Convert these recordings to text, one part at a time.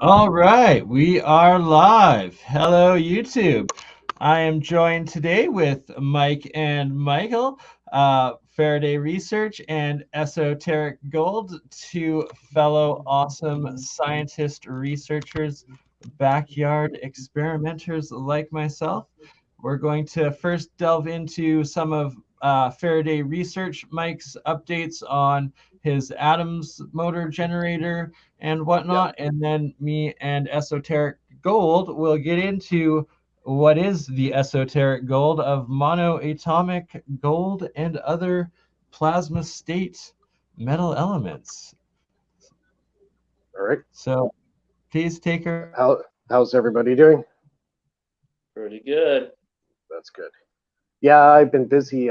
All right, we are live. Hello, YouTube. I am joined today with Mike and Michael, Faraday Research and Esoteric Gold, two fellow awesome scientist researchers, backyard experimenters like myself. We're going to first delve into some of Faraday Research, Mike's updates on his atoms motor generator and whatnot. Yep. And then me and Esoteric Gold will get into what is the esoteric gold of monoatomic gold and other plasma state metal elements. All right. So please take her. How's everybody doing? Pretty good. That's good. Yeah, I've been busy.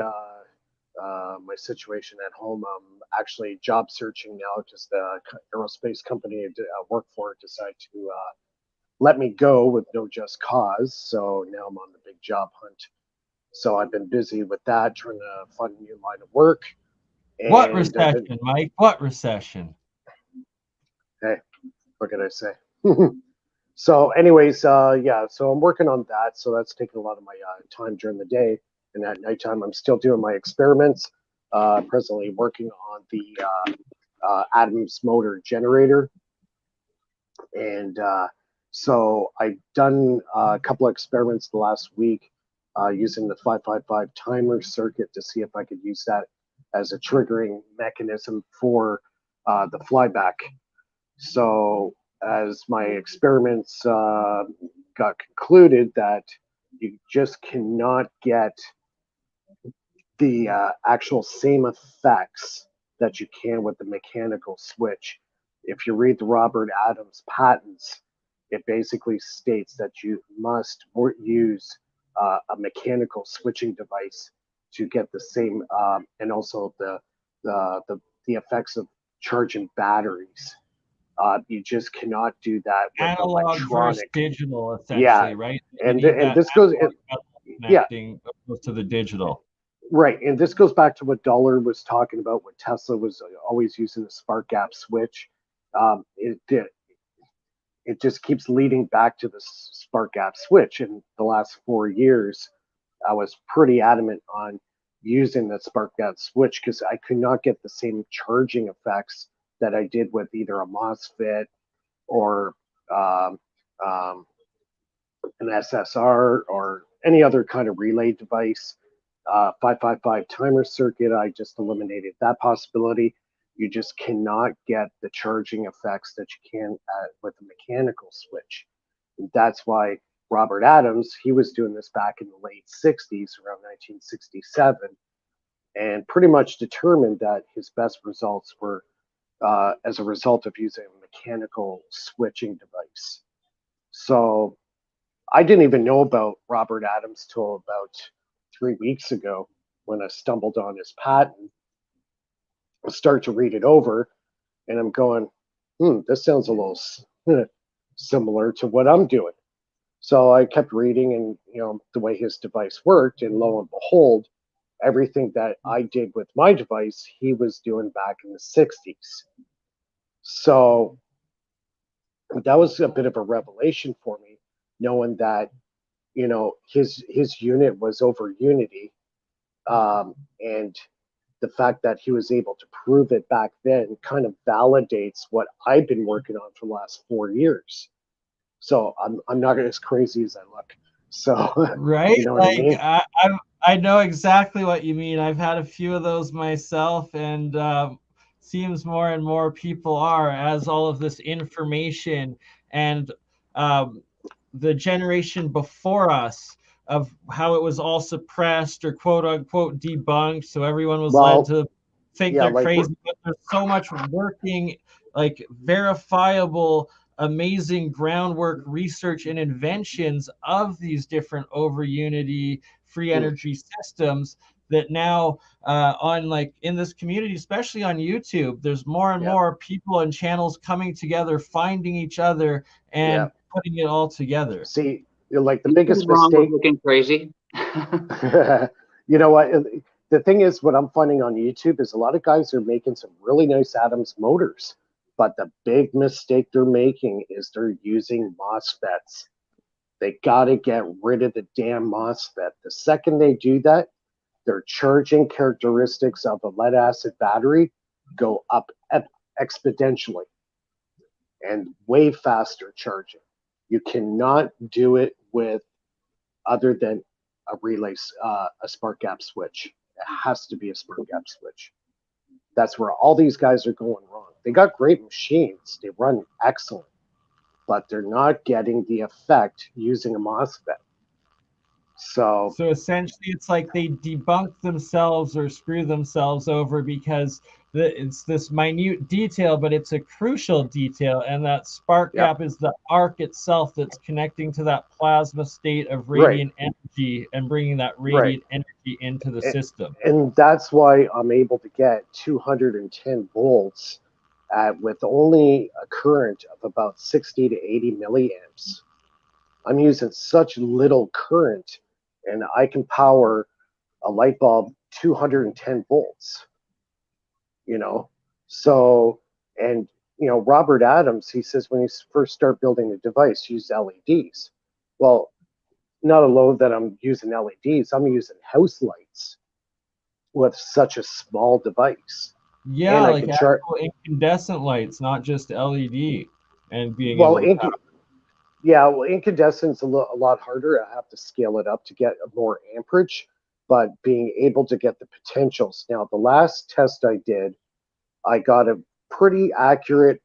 My situation at home. I'm actually job searching now. Just the aerospace company I work for decided to let me go with no just cause. So now I'm on the big job hunt. So I've been busy with that, trying to find a new line of work. And what recession, Mike? What recession? Hey, what can I say? So anyways, yeah, so I'm working on that. So that's taking a lot of my time during the day. And at nighttime, I'm still doing my experiments. Presently working on the atoms motor generator. And so I've done a couple of experiments the last week using the 555 timer circuit to see if I could use that as a triggering mechanism for the flyback. So as my experiments got concluded that you just cannot get the actual same effects that you can with the mechanical switch. If you read the Robert Adams patents, it basically states that you must use a mechanical switching device to get the same, and also the effects of charging batteries. You just cannot do that with analog electronic versus digital, essentially, right? And this goes, to the digital. Right, and this goes back to what Dollar was talking about, what Tesla was always using the spark gap switch. It just keeps leading back to the spark gap switch. In the last 4 years, I was pretty adamant on using that spark gap switch because I could not get the same charging effects that I did with either a MOSFET or an SSR or any other kind of relay device. 555 timer circuit, I just eliminated that possibility. You just cannot get the charging effects that you can with a mechanical switch. And that's why Robert Adams, he was doing this back in the late 60s, around 1967, and pretty much determined that his best results were as a result of using a mechanical switching device. So I didn't even know about Robert Adams till about 3 weeks ago when I stumbled on his patent. I start to read it over and I'm going, this sounds a little similar to what I'm doing. So I kept reading and, you know, the way his device worked, and lo and behold, everything that I did with my device, he was doing back in the 60s. So that was a bit of a revelation for me, knowing that, you know, his unit was over Unity, and the fact that he was able to prove it back then kind of validates what I've been working on for the last 4 years. So I'm not as crazy as I look. So right, you know like what I mean? I know exactly what you mean. I've had a few of those myself, and seems more and more people are, as all of this information and the generation before us of how it was all suppressed or quote unquote debunked, so everyone was led to think they're crazy. But there's so much working, like verifiable amazing groundwork, research, and inventions of these different over unity free energy systems that now on like in this community, especially on YouTube, there's more and more people and channels coming together, finding each other and putting it all together. See, like the biggest wrong mistake. with looking crazy. You know what? The thing is, what I'm finding on YouTube is a lot of guys are making some really nice Adams motors, but the big mistake they're making is they're using MOSFETs. They got to get rid of the damn MOSFET. The second they do that, their charging characteristics of a lead acid battery go up exponentially and way faster charging. You cannot do it with other than a relay, a spark gap switch. It has to be a spark gap switch. That's where all these guys are going wrong. They got great machines. They run excellent, but they're not getting the effect using a MOSFET. So essentially, it's like they debunk themselves or screw themselves over because it's this minute detail, but it's a crucial detail, and that spark gap is the arc itself that's connecting to that plasma state of radiant energy and bringing that radiant energy into the system. And that's why I'm able to get 210 volts with only a current of about 60 to 80 milliamps. I'm using such little current, and I can power a light bulb 210 volts, you know. So, and, you know, Robert Adams, he says when you first start building the device, use LEDs. Well, not alone that I'm using LEDs, I'm using house lights with such a small device. Yeah, like actual incandescent lights, not just LED, and being able to power. Yeah, well, incandescent's a lot harder. I have to scale it up to get more amperage, but being able to get the potentials. Now, the last test I did, I got a pretty accurate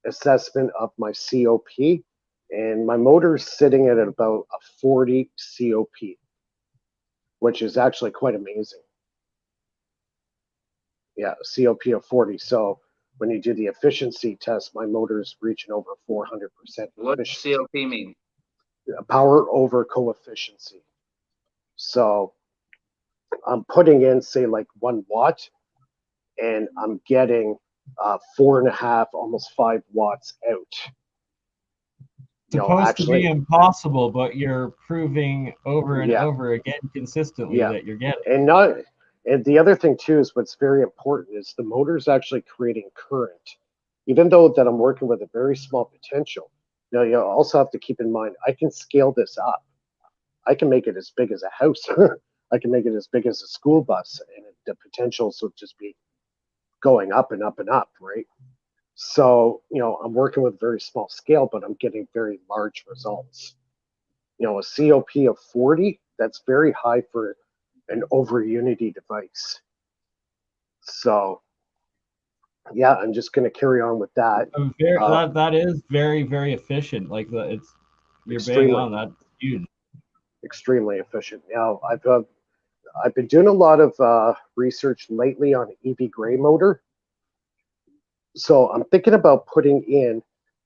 assessment of my COP, and my motor's sitting at about a 40 COP, which is actually quite amazing. Yeah, COP of 40. So when you do the efficiency test, my motor's reaching over 400%. What does COP mean? Power over coefficiency. So I'm putting in, say, like 1 watt, and I'm getting 4.5, almost 5 watts out. Supposed to be impossible, but you're proving over and over again consistently that you're getting. And the other thing too is what's very important is the motor's actually creating current, even though that I'm working with a very small potential. Now you also have to keep in mind I can scale this up. I can make it as big as a house. I can make it as big as a school bus, and the potentials will just be going up and up and up, right? So, you know, I'm working with very small scale, but I'm getting very large results. You know, a COP of 40, that's very high for an over unity device. So, yeah, I'm just going to carry on with that. That is very, very efficient. Like you're bang on. That's huge. Extremely efficient. Now, I've been doing a lot of research lately on EV gray motor. So I'm thinking about putting in,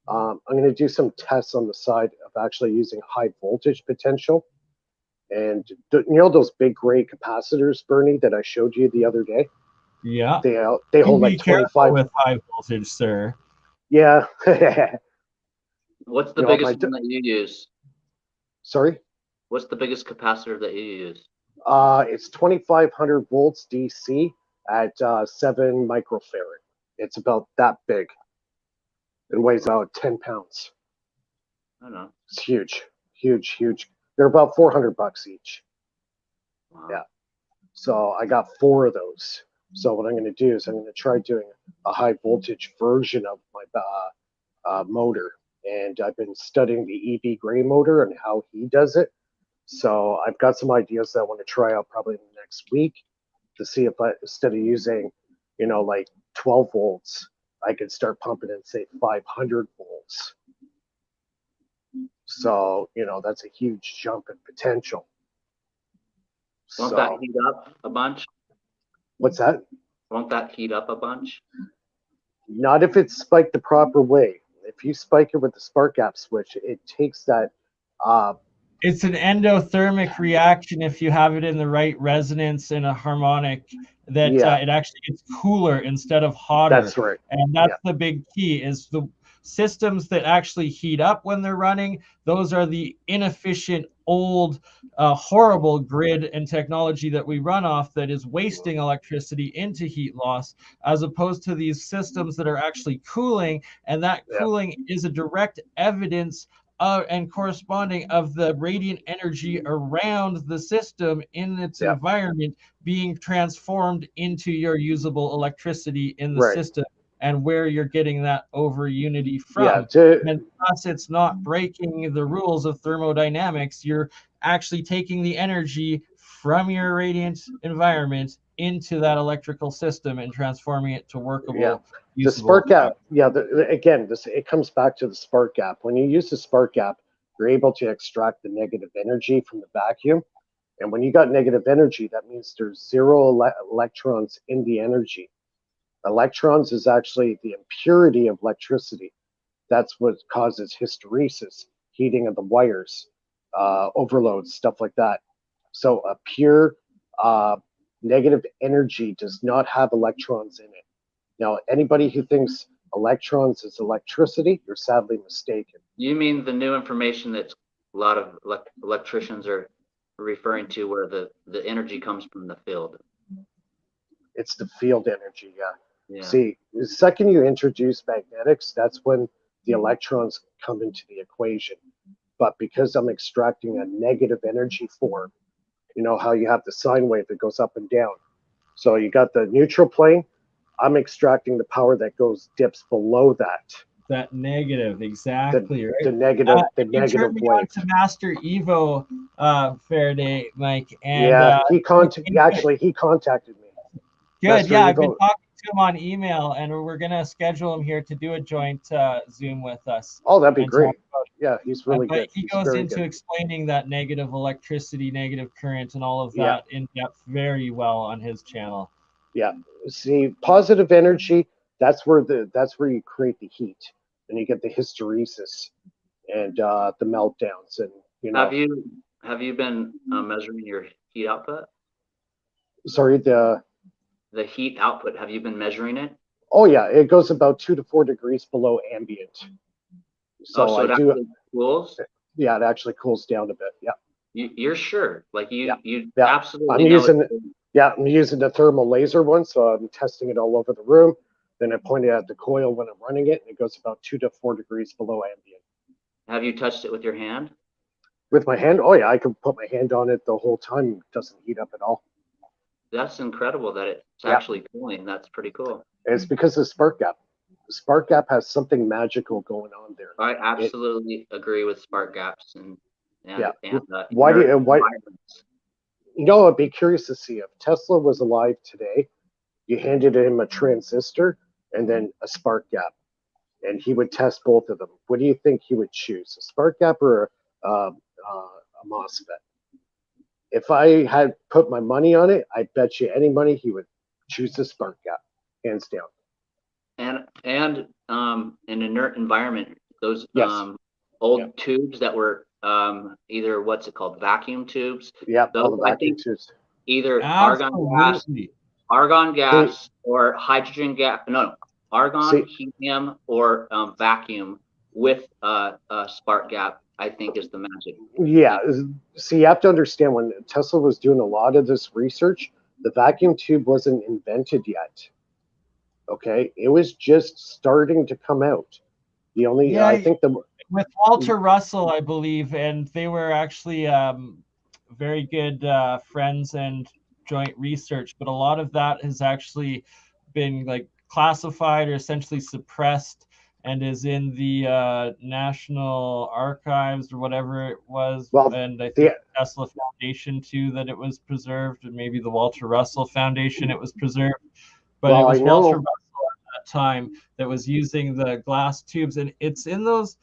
I'm going to do some tests on the side of actually using high voltage potential. And you know those big gray capacitors, Bernie, that I showed you the other day? Yeah. They hold like 25 with high voltage, sir. Yeah. What's the biggest one that you use? Sorry? What's the biggest capacitor that you use? It's 2500 volts DC at 7 microfarad. It's about that big. It weighs about 10 pounds. I know. It's huge, huge, huge. They're about $400 each. Wow. Yeah. So I got 4 of those. So what I'm going to do is I'm going to try doing a high voltage version of my motor. And I've been studying the EV gray motor and how he does it. So I've got some ideas that I want to try out probably in the next week to see if I, instead of using, you know, like 12 volts, I could start pumping in, say, 500 volts. So, you know, that's a huge jump in potential. Won't that heat up a bunch? What's that? Won't that heat up a bunch? Not if it's spiked the proper way. If you spike it with the spark gap switch, it takes that. It's an endothermic reaction if you have it in the right resonance and a harmonic, that it actually gets cooler instead of hotter. That's right. And that's the big key, is the systems that actually heat up when they're running. Those are the inefficient, old, horrible grid and technology that we run off that is wasting electricity into heat loss, as opposed to these systems that are actually cooling. And that cooling is a direct evidence and corresponding of the radiant energy around the system in its environment being transformed into your usable electricity in the system, and where you're getting that over unity from. And thus it's not breaking the rules of thermodynamics. You're actually taking the energy from your radiant environment into that electrical system and transforming it to workable. The spark gap, it comes back to the spark gap. When you use the spark gap, you're able to extract the negative energy from the vacuum. And when you got negative energy, that means there's zero electrons in the energy. Electrons is actually the impurity of electricity. That's what causes hysteresis, heating of the wires, overloads, stuff like that. So a pure negative energy does not have electrons in it. Now, anybody who thinks electrons is electricity, you're sadly mistaken. You mean the new information that a lot of electricians are referring to, where the energy comes from the field? It's the field energy, See, the second you introduce magnetics, that's when the electrons come into the equation. But because I'm extracting a negative energy form, you know how you have the sine wave that goes up and down. So you got the neutral plane. I'm extracting the power that dips below that. That negative, exactly, right? The negative turned me wave. on to Master Evo Faraday, Mike, and he contacted me. Good, Master I've Evo. been talking to him on email, and we're gonna schedule him here to do a joint Zoom with us. Oh, that'd be great. Yeah, he's really good. He goes into explaining that negative electricity, negative current, and all of that in depth very well on his channel. Yeah, see, positive energy, that's where you create the heat, and you get the hysteresis and the meltdowns, and you know. Have you been measuring your heat output? Sorry, the heat output, have you been measuring it? Oh yeah, it goes about 2 to 4 degrees below ambient. So it actually cools? Yeah, it actually cools down a bit. Yeah. You're sure? Like you absolutely I'm using the thermal laser one, so I'm testing it all over the room. Then I point it at the coil when I'm running it, and it goes about 2 to 4 degrees below ambient. Have you touched it with your hand? With my hand? Oh yeah, I can put my hand on it the whole time. It doesn't heat up at all. That's incredible that it's actually cooling. That's pretty cool. It's because of the spark gap. The spark gap has something magical going on there. I absolutely agree with spark gaps why? You know, I'd be curious to see if Tesla was alive today. You handed him a transistor and then a spark gap, and he would test both of them. What do you think he would choose, a spark gap or a MOSFET? If I had put my money on it, I bet you any money he would choose the spark gap, hands down. And an inert environment, those old tubes that were either what's it called, vacuum tubes? Yeah, all the vacuum tubes. Either argon gas or hydrogen gas. No, argon, helium, or vacuum with a spark gap, I think, is the magic. Yeah, see, you have to understand, when Tesla was doing a lot of this research, the vacuum tube wasn't invented yet. Okay, it was just starting to come out. The only with Walter Russell, I believe, and they were actually very good friends and joint research, but a lot of that has actually been like classified or essentially suppressed, and is in the National Archives or whatever it was. And I think the Tesla Foundation too, that it was preserved, and maybe the Walter Russell Foundation it was preserved. But it was Walter Russell at that time that was using the glass tubes, and it's in those.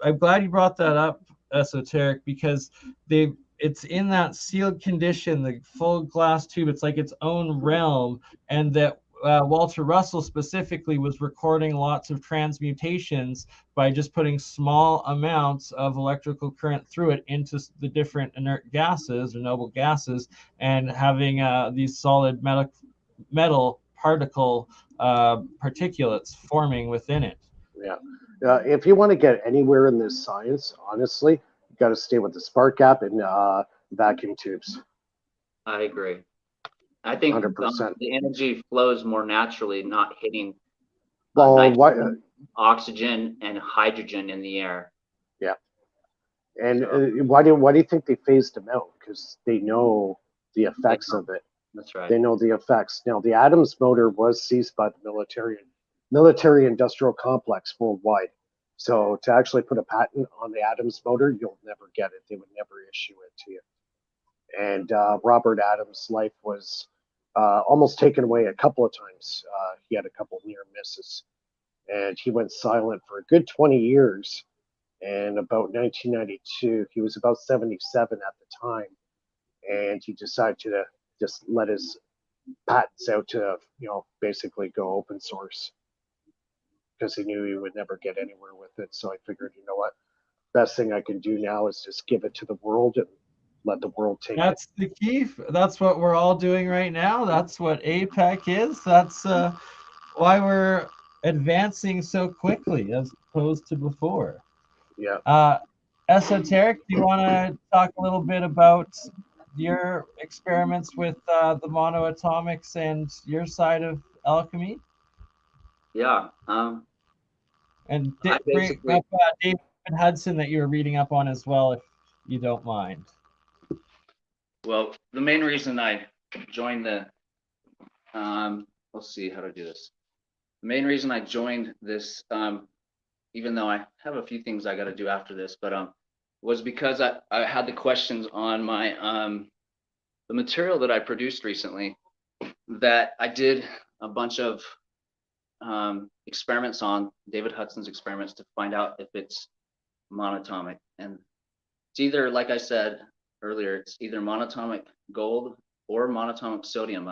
I'm glad you brought that up, Esoteric, because it's in that sealed condition, the full glass tube. It's like its own realm, and that Walter Russell specifically was recording lots of transmutations by just putting small amounts of electrical current through it into the different inert gases or noble gases, and having these solid metal particle particulates forming within it. Yeah. If you want to get anywhere in this science, honestly, you got to stay with the spark gap and vacuum tubes. I agree. I think 100%. the energy flows more naturally, not hitting Well, oxygen and hydrogen in the air. Yeah. And why do you think they phased them out? Because they know the effects of it. That's right. They know the effects. Now, the Adams motor was seized by the military industrial complex worldwide. So to actually put a patent on the Adams motor, you'll never get it. They would never issue it to you. And Robert Adams' life was almost taken away a couple of times. He had a couple near misses, and he went silent for a good 20 years. And about 1992, he was about 77 at the time, and he decided to just let his patents out to, basically go open source, because he knew he would never get anywhere with it. So I figured, you know what, best thing I can do now is just give it to the world and let the world take it. That's the key. That's what we're all doing right now. That's what APEC is. That's why we're advancing so quickly as opposed to before. Yeah. Esoteric, do you want to talk a little bit about your experiments with the monoatomics and your side of alchemy? Yeah. And bring up David Hudson that you were reading up on as well, if you don't mind. Well, the main reason I joined the, let's see how to do this. The main reason I joined this, even though I have a few things I got to do after this, but was because I had the questions on my the material that I produced recently, that I did a bunch of experiments on, David Hudson's experiments, to find out if it's monatomic. And it's either, like I said earlier, it's either monatomic gold or monatomic sodium.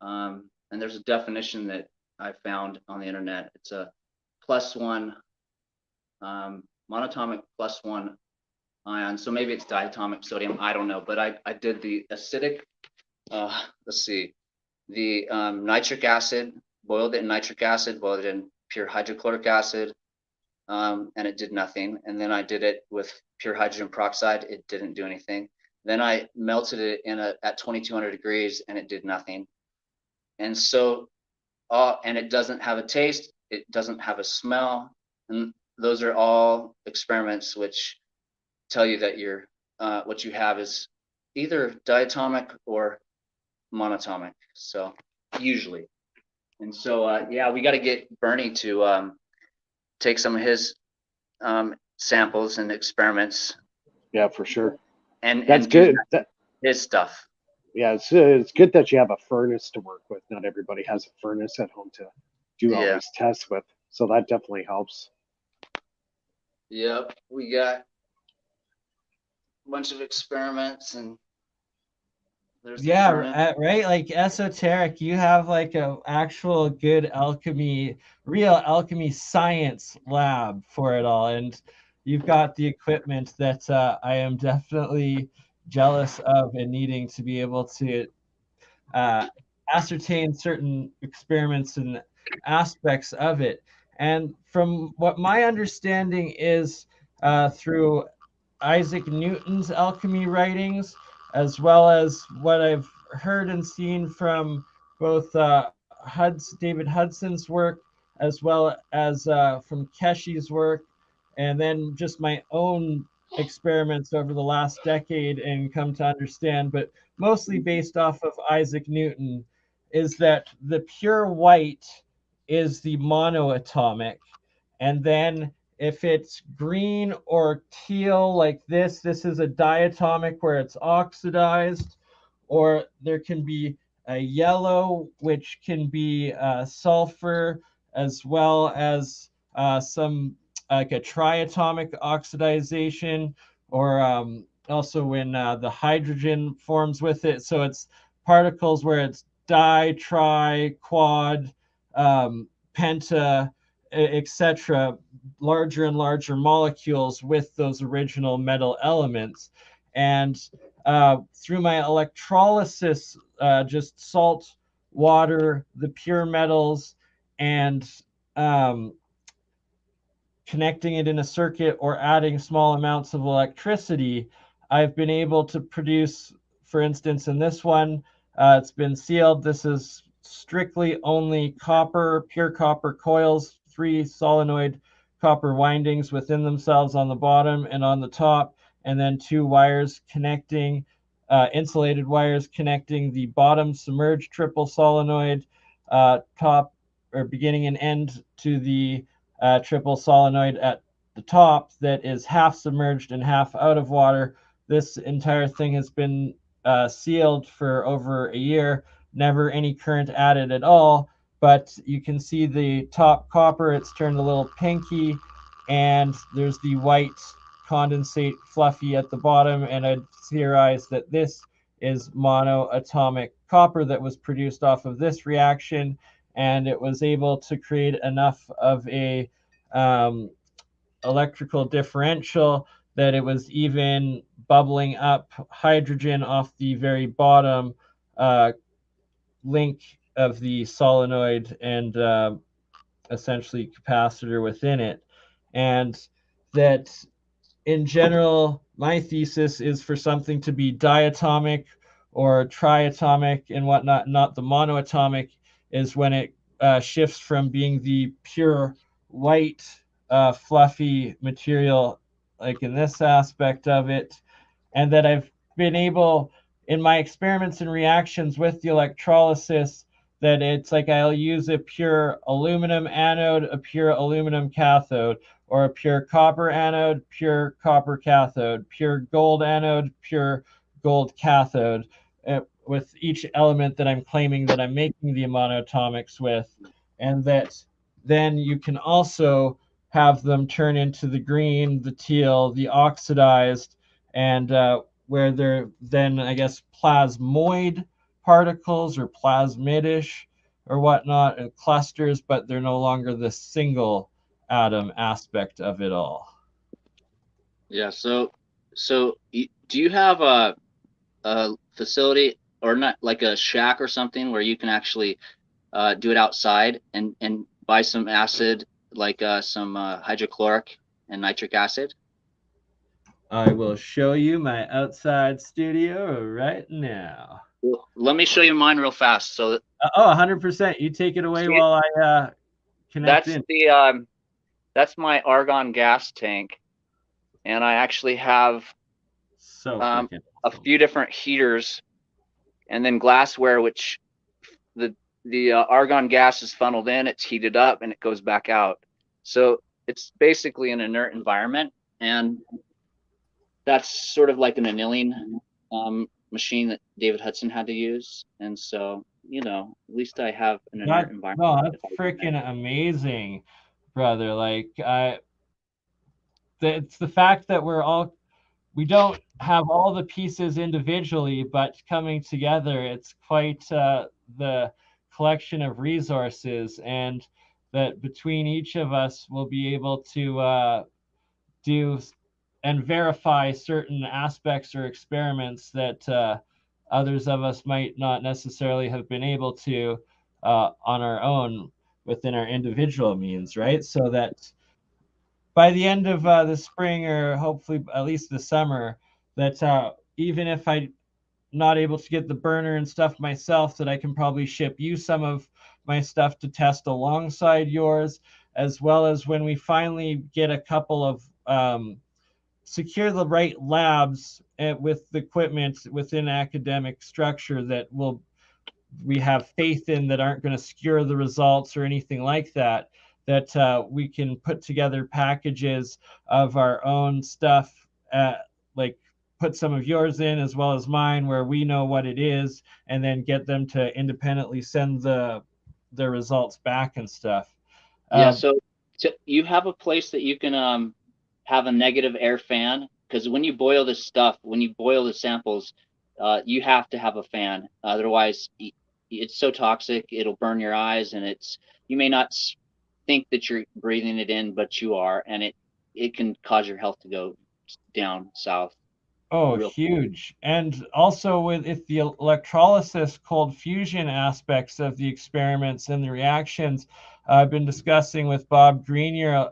And there's a definition that I found on the internet. It's a +1 monatomic +1 ion. So maybe it's diatomic sodium, I don't know. But I did the acidic, let's see, the nitric acid, boiled it in nitric acid, boiled it in pure hydrochloric acid, and it did nothing. And then I did it with pure hydrogen peroxide. It didn't do anything. Then I melted it at 2200 degrees, and it did nothing. And so, and it doesn't have a taste. It doesn't have a smell. And those are all experiments which tell you that what you have is either diatomic or monatomic. So usually. And so, yeah, we got to get BurnEye to take some of his samples and experiments. Yeah, for sure. And that's good. His stuff. Yeah, it's good that you have a furnace to work with. Not everybody has a furnace at home to do all these tests with. So that definitely helps. Yep, we got a bunch of experiments, and there's right. Like Esoteric, you have like a actual good alchemy, real alchemy science lab for it all, and you've got the equipment that I am definitely jealous of and needing to be able to ascertain certain experiments and aspects of it. And from what my understanding is, through Isaac Newton's alchemy writings, as well as what I've heard and seen from both David Hudson's work, as well as from Keshe's work, and then just my own experiments over the last decade and come to understand, but mostly based off of Isaac Newton, is that the pure white is the monoatomic. And then if it's green or teal like this is a diatomic where it's oxidized, or there can be a yellow, which can be sulfur, as well as some like a triatomic oxidization, or also when the hydrogen forms with it. So it's particles where it's di, tri, quad, penta, etc., larger and larger molecules with those original metal elements. And through my electrolysis, just salt, water, the pure metals, and connecting it in a circuit or adding small amounts of electricity, I've been able to produce, for instance, in this one, it's been sealed. This is strictly only copper, pure copper coils, 3 solenoid copper windings within themselves on the bottom and on the top, and then 2 wires connecting, insulated wires connecting the bottom submerged triple solenoid top or beginning and end to the triple solenoid at the top that is half submerged and half out of water. This entire thing has been sealed for over a year, never any current added at all. But you can see the top copper, it's turned a little pinky, and there's the white condensate fluffy at the bottom. And I'd theorize that this is monoatomic copper that was produced off of this reaction, and it was able to create enough of a electrical differential that it was even bubbling up hydrogen off the very bottom link of the solenoid and essentially capacitor within it. And that in general, my thesis is for something to be diatomic or triatomic and whatnot, not the monoatomic, is when it shifts from being the pure white, fluffy material, like in this aspect of it, and that I've been able, in my experiments and reactions with the electrolysis, that it's like I'll use a pure aluminum anode, a pure aluminum cathode, or a pure copper anode, pure copper cathode, pure gold anode, pure gold cathode, with each element that I'm claiming that I'm making the monoatomics with, and that then you can also have them turn into the green, the teal, the oxidized, and where they're then, I guess, plasmoid particles or plasmidish or whatnot, and clusters, but they're no longer the single atom aspect of it all. Yeah. So do you have a facility or not, like a shack or something where you can actually do it outside and buy some acid, like some hydrochloric and nitric acid? I will show you my outside studio right now. Well, let me show you mine real fast. So Oh, 100%. You take it away while I connect in. That's my argon gas tank, and I actually have a few different heaters, and then glassware, which the argon gas is funneled in, it's heated up, and it goes back out. So it's basically an inert environment, and that's sort of like an annealing machine that David Hudson had to use. And so, at least I have an inert environment. No, that's freaking amazing, brother. Like, it's the fact that we don't have all the pieces individually, but coming together, it's quite the collection of resources, and that between each of us we'll be able to do and verify certain aspects or experiments that others of us might not necessarily have been able to on our own within our individual means, right? So that by the end of the spring, or hopefully at least the summer, that even if I'm not able to get the burner and stuff myself, that I can probably ship you some of my stuff to test alongside yours, as well as when we finally get a couple of secure the right labs with the equipment within academic structure that we have faith in, that aren't going to skewer the results or anything like that, that we can put together packages of our own stuff, like put some of yours in as well as mine, where we know what it is, and then get them to independently send the results back and stuff. Yeah, so you have a place that you can have a negative air fan, because when you boil this stuff, when you boil the samples, you have to have a fan. Otherwise, it's so toxic, it'll burn your eyes, and you may not think that you're breathing it in, but you are, and it can cause your health to go down south. Oh, huge. And also with if the electrolysis cold fusion aspects of the experiments and the reactions, I've been discussing with Bob Grenier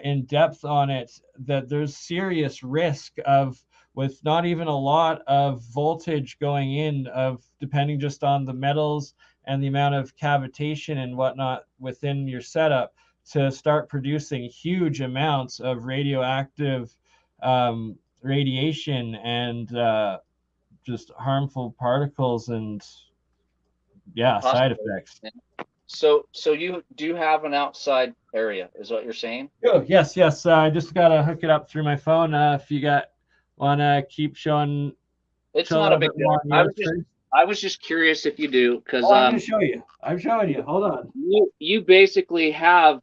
in depth on it, that there's serious risk of, with not even a lot of voltage going in, of depending just on the metals and the amount of cavitation and whatnot within your setup, to start producing huge amounts of radioactive radiation and just harmful particles and side effects. So you do have an outside area, is what you're saying? Oh, yes. I just gotta hook it up through my phone. If you wanna keep showing, it's not a big deal. I was just curious if you do, because I'm gonna show you. I'm showing you. Hold on. You basically have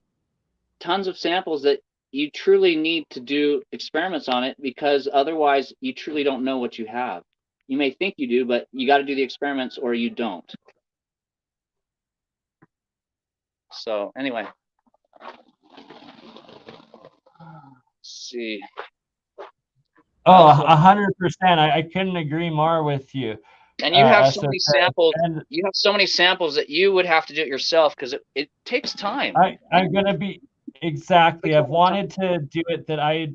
tons of samples that you truly need to do experiments on it, because otherwise you truly don't know what you have. You may think you do, but you got to do the experiments or you don't. So anyway, let's see. Oh, 100%. I couldn't agree more with you. And you have so many samples. You have so many samples that you would have to do it yourself, because it takes time. I'm gonna be exactly. I've wanted to do it, that I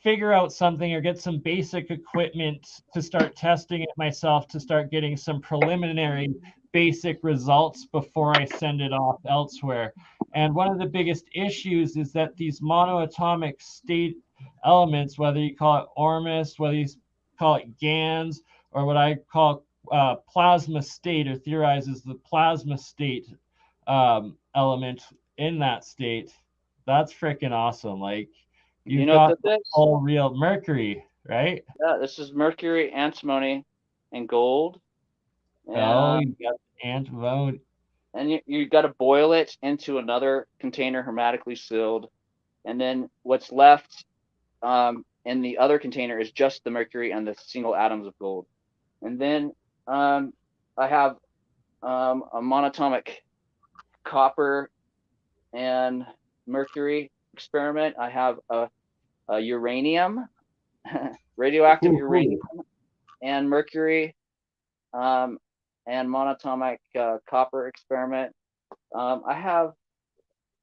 figure out something or get some basic equipment to start testing it myself, to start getting some preliminary basic results before I send it off elsewhere. And one of the biggest issues is that these monoatomic state elements, whether you call it Ormus, whether you call it GANs, or what I call plasma state, or theorizes the plasma state element in that state, that's freaking awesome. Like, you've got all real mercury, right? Yeah, this is mercury, antimony, and gold. And, you got antimony. And you got to boil it into another container, hermetically sealed. And then what's left in the other container is just the mercury and the single atoms of gold. And then I have a monatomic copper and mercury experiment. I have a uranium, radioactive uranium, and mercury, and monatomic copper experiment. I have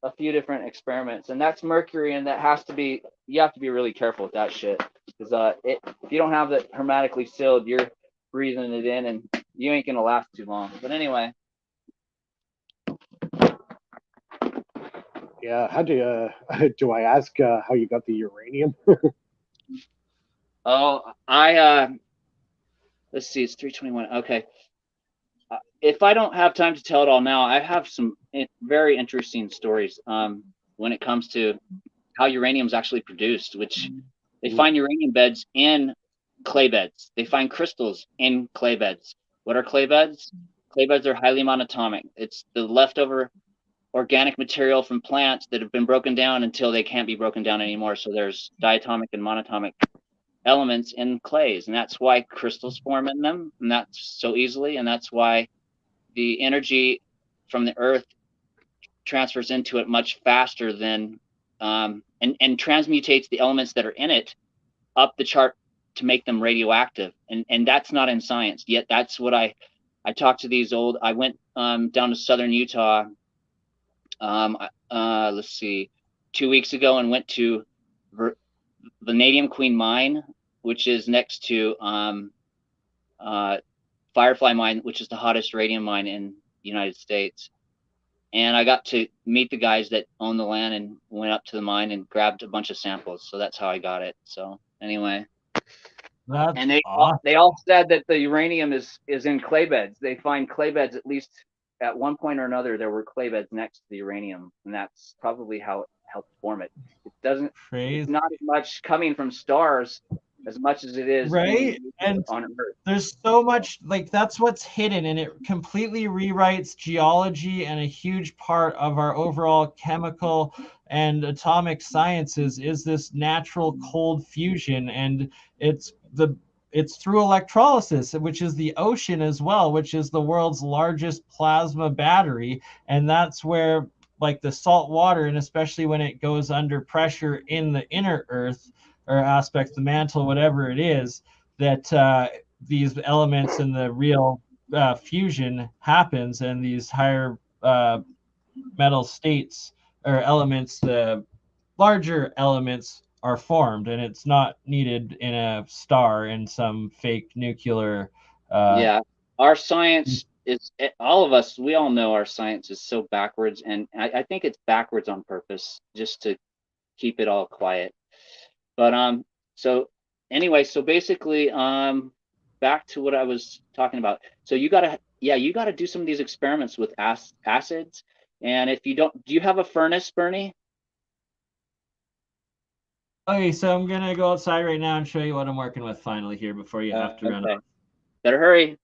a few different experiments, and that's mercury, and that has to be, you have to be really careful with that shit, because if you don't have it hermetically sealed, you're breathing it in, and you ain't gonna last too long. But anyway. Yeah, how do I ask how you got the uranium? Let's see, it's 3:21. Okay. If I don't have time to tell it all now, I have some very interesting stories when it comes to how uranium is actually produced, which they find uranium beds in clay beds. They find crystals in clay beds. What are clay beds? Clay beds are highly monatomic. It's the leftover organic material from plants that have been broken down until they can't be broken down anymore. So there's diatomic and monatomic elements in clays, and that's why crystals form in them, and that's so easily, and that's why the energy from the earth transfers into it much faster than and transmutates the elements that are in it up the chart to make them radioactive, and that's not in science yet. That's what I talked to these old, I went down to southern Utah let's see, 2 weeks ago, and went to Vanadium Queen Mine, which is next to Firefly Mine, which is the hottest radium mine in the United States. And I got to meet the guys that own the land, and went up to the mine and grabbed a bunch of samples. So that's how I got it. So anyway. And they all said that the uranium is in clay beds. They find clay beds, at least at one point or another, there were clay beds next to the uranium, and that's probably how it helped form it. It's not as much coming from stars as much as it is right, and on Earth. There's so much, like, that's what's hidden, and it completely rewrites geology, and a huge part of our overall chemical and atomic sciences is this natural cold fusion, and it's through electrolysis, which is the ocean as well, which is the world's largest plasma battery. And that's where, like, the salt water, and especially when it goes under pressure in the inner earth or aspects, the mantle, whatever it is, that these elements in the real fusion happens, and these higher metal states or elements, the larger elements are formed, and it's not needed in a star in some fake nuclear. Yeah, our science is, all of us, we all know our science is so backwards, and I think it's backwards on purpose, just to keep it all quiet. But so anyway, so basically, back to what I was talking about. So you gotta do some of these experiments with acids, and if you don't, do you have a furnace, Bernie? Okay, so I'm gonna go outside right now and show you what I'm working with finally here before you have to run Okay. off. Better hurry.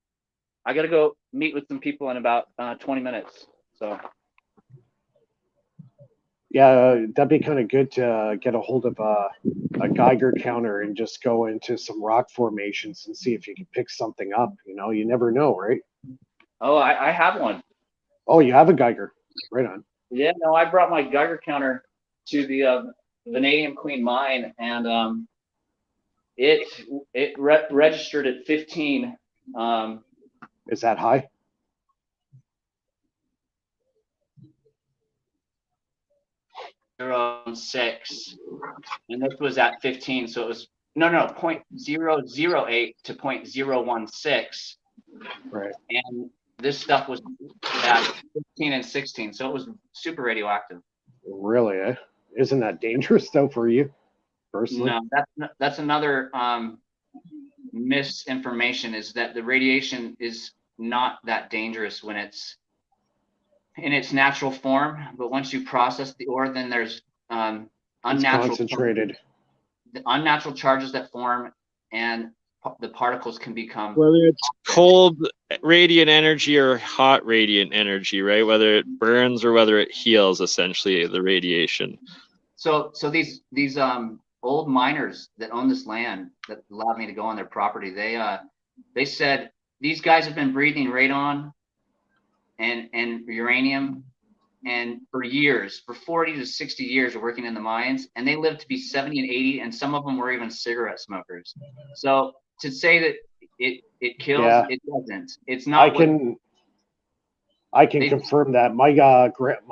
I gotta go meet with some people in about 20 minutes. So Yeah, that'd be kind of good to get a hold of a Geiger counter and just go into some rock formations and see if you can pick something up. You know, you never know, right? oh, I have one. Oh, you have a Geiger. Right on. Yeah, no, I brought my Geiger counter to the Vanadium Queen mine, and it registered at 15. Is that high? Around 6, and this was at 15, so it was no 0.008 to 0.016, Right. and this stuff was at 15 and 16, so it was super radioactive. Really? Eh? Isn't that dangerous though for you personally? No, that's another misinformation, is that the radiation is not that dangerous when it's in its natural form, but once you process the ore, then there's unnatural concentrated. the unnatural charges that form, and the particles can become, Whether it's cold radiant energy or hot radiant energy, right? Whether it burns or whether it heals, essentially, the radiation. so these old miners that own this land that allowed me to go on their property, they said these guys have been breathing radon and uranium, and for years, for 40 to 60 years, are working in the mines, and they lived to be 70 and 80, and some of them were even cigarette smokers. So to say that it kills, Yeah. it doesn't. It's not. I can confirm that. My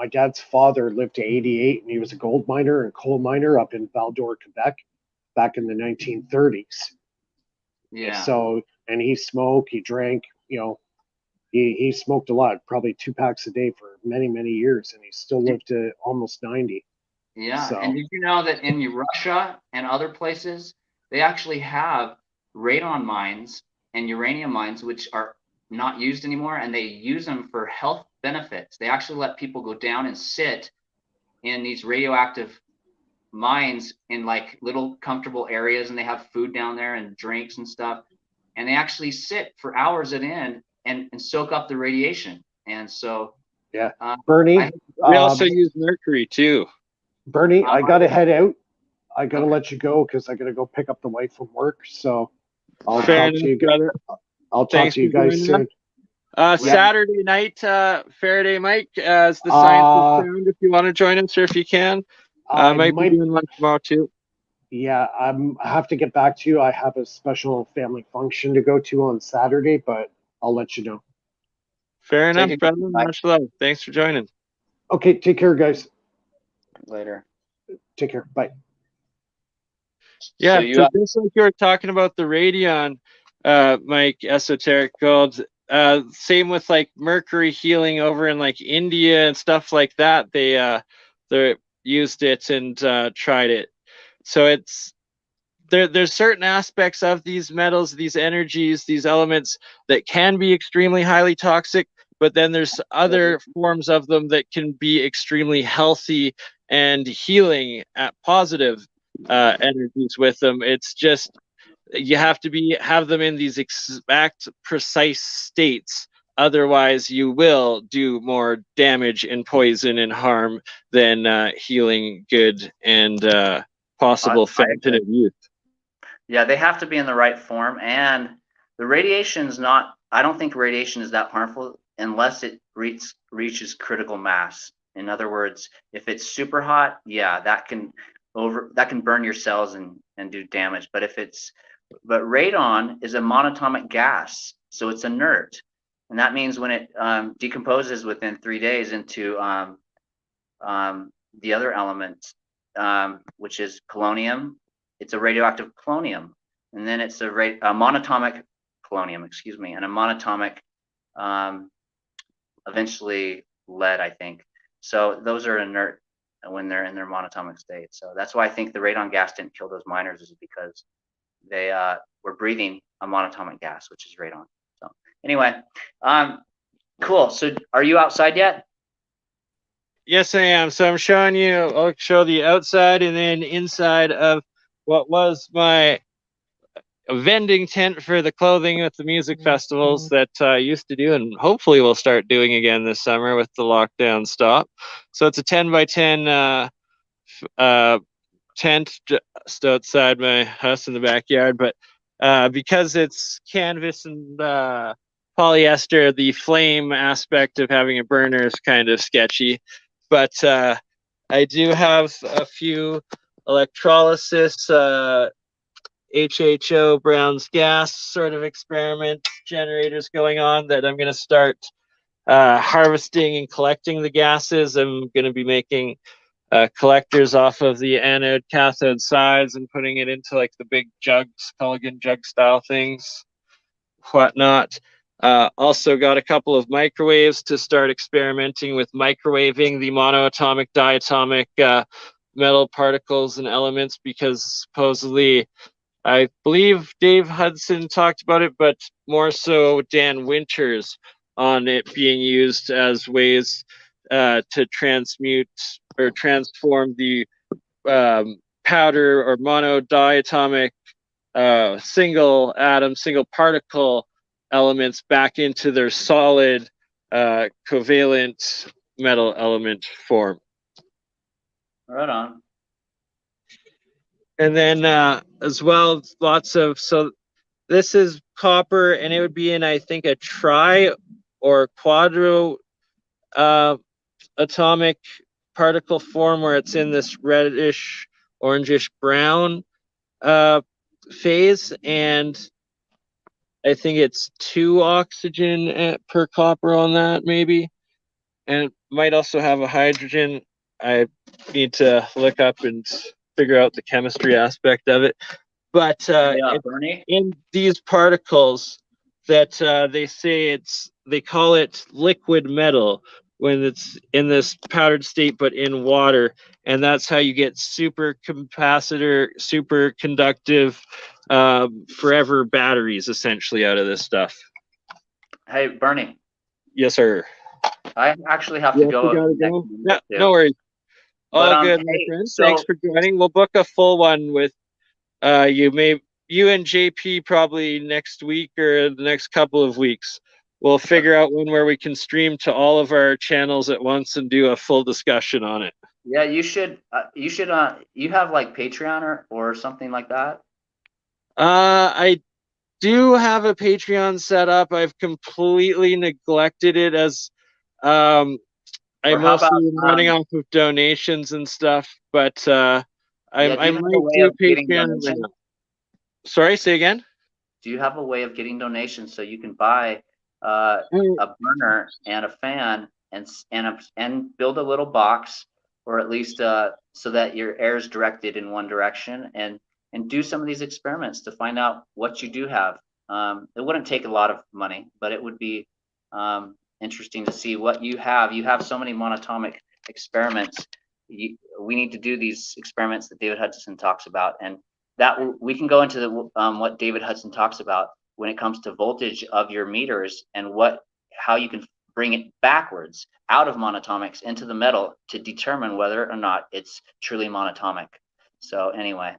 dad's father lived to 88, and he was a gold miner and coal miner up in Val-d'Or, Quebec, back in the 1930s. Yeah. So, and he smoked, he drank, you know, he smoked a lot, probably 2 packs a day for many, many years, and he still lived to almost 90. Yeah. So, And did you know that in Russia and other places, they actually have radon mines and uranium mines, which are not used anymore, and they use them for health benefits. They actually let people go down and sit in these radioactive mines in like little comfortable areas, and they have food down there and drinks and stuff, and they actually sit for hours at end and soak up the radiation. And so yeah, Bernie, We also use mercury too. Bernie, I gotta head out. I gotta let you go because I gotta go pick up the wife from work. So I'll talk to you guys. I'll talk to you guys soon. Saturday night, Faraday Mike, as the science is found, if you want to join us or if you can. I might be doing one tomorrow too. Yeah, I have to get back to you. I have a special family function to go to on Saturday, but I'll let you know. Fair enough, brother. Much love. Thanks for joining. Okay, take care, guys. Later. Take care. Bye. Yeah, so just like you were talking about the radion, Mike, esoteric gold, same with like mercury healing over in like India and stuff like that. They used it and tried it. So it's there's certain aspects of these metals, these energies, these elements that can be extremely highly toxic, but then there's other forms of them that can be extremely healthy and healing at positive energies with them. It's just you have to have them in these exact precise states, otherwise you will do more damage and poison and harm than healing good and possible fountain of youth. Yeah, they have to be in the right form, and the radiation is not. I don't think radiation is that harmful unless it reaches critical mass. In other words, if it's super hot, yeah, that can burn your cells and do damage. But radon is a monatomic gas, so it's inert, and that means when it decomposes within 3 days into the other element, which is polonium. It's a radioactive polonium, and then it's a monatomic polonium, excuse me, and a monatomic, eventually lead, I think. So those are inert when they're in their monatomic state. So that's why I think the radon gas didn't kill those miners, is because they were breathing a monatomic gas, which is radon. So anyway, cool. So are you outside yet? Yes, I am. So I'm showing you, I'll show the outside and then inside of what was my vending tent for the clothing with the music festivals that I used to do, and hopefully we'll start doing again this summer with the lockdown stop. So it's a 10 by 10 tent just outside my house in the backyard, but because it's canvas and polyester, the flame aspect of having a burner is kind of sketchy. But I do have a few electrolysis, HHO Brown's gas sort of experiment generators going on that I'm going to start harvesting and collecting the gases. I'm going to be making collectors off of the anode cathode sides and putting it into like the big jugs, Culligan jug style things, whatnot. Also got a couple of microwaves to start experimenting with microwaving the monoatomic, diatomic metal particles and elements, because supposedly, I believe Dave Hudson talked about it, but more so Dan Winters, on it being used as ways to transmute or transform the powder or monodiatomic single atom, single particle elements back into their solid covalent metal element form. Right on. And then as well, lots of, so this is copper, and it would be in, I think, a tri or quadro atomic particle form, where it's in this reddish, orangish brown phase, and I think it's 2 oxygen per copper on that, maybe, and it might also have a hydrogen. I need to look up and figure out the chemistry aspect of it. But BurnEye? in these particles that they say they call it liquid metal when it's in this powdered state but in water, and that's how you get super capacitor, super conductive, forever batteries essentially out of this stuff. Hey, BurnEye. Yes, sir. I actually have to go. Yeah, no worries. All good, my hey, friend. so, Thanks for joining. We'll book a full one with you and JP probably next week or the next couple of weeks. We'll figure out where we can stream to all of our channels at once and do a full discussion on it. Yeah, you should. You have like Patreon or something like that? I do have a Patreon set up. I've completely neglected it, as I'm mostly running off of donations and stuff. But I might do Patreon. Sorry, say again. Do you have a way of getting donations so you can buy a burner and a fan and build a little box, or at least so that your air is directed in one direction, and do some of these experiments to find out what you do have. It wouldn't take a lot of money, but it would be interesting to see what you have. You have so many monatomic experiments. We need to do these experiments that David Hudson talks about, and that we can go into what David Hudson talks about when it comes to voltage of your meters, and how you can bring it backwards out of monatomics into the metal to determine whether or not it's truly monatomic. So anyway.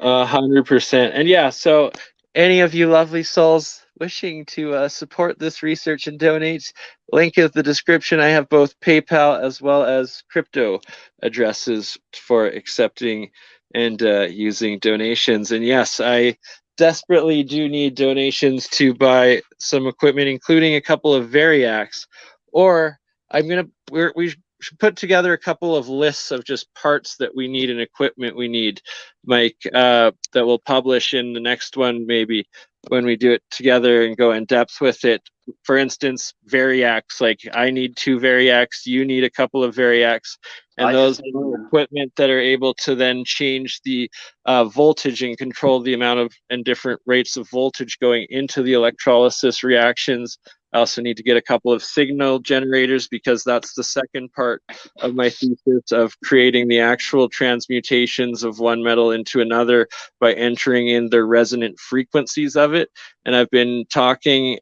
100%. And yeah, so any of you lovely souls wishing to support this research and donate, link in the description. I have both PayPal as well as crypto addresses for accepting and using donations. And yes, I desperately do need donations to buy some equipment, including a couple of Variacs, or we should put together a couple of lists of just parts that we need and equipment we need, Mike, that we'll publish in the next one, maybe when we do it together and go in depth with it. For instance, Variacs, like I need 2 Variacs, you need a couple of Variacs, and those are equipment that are able to then change the voltage and control the amount of and different rates of voltage going into the electrolysis reactions. I also need to get a couple of signal generators, because that's the second part of my thesis of creating the actual transmutations of one metal into another by entering in the resonant frequencies of it. And I've been talking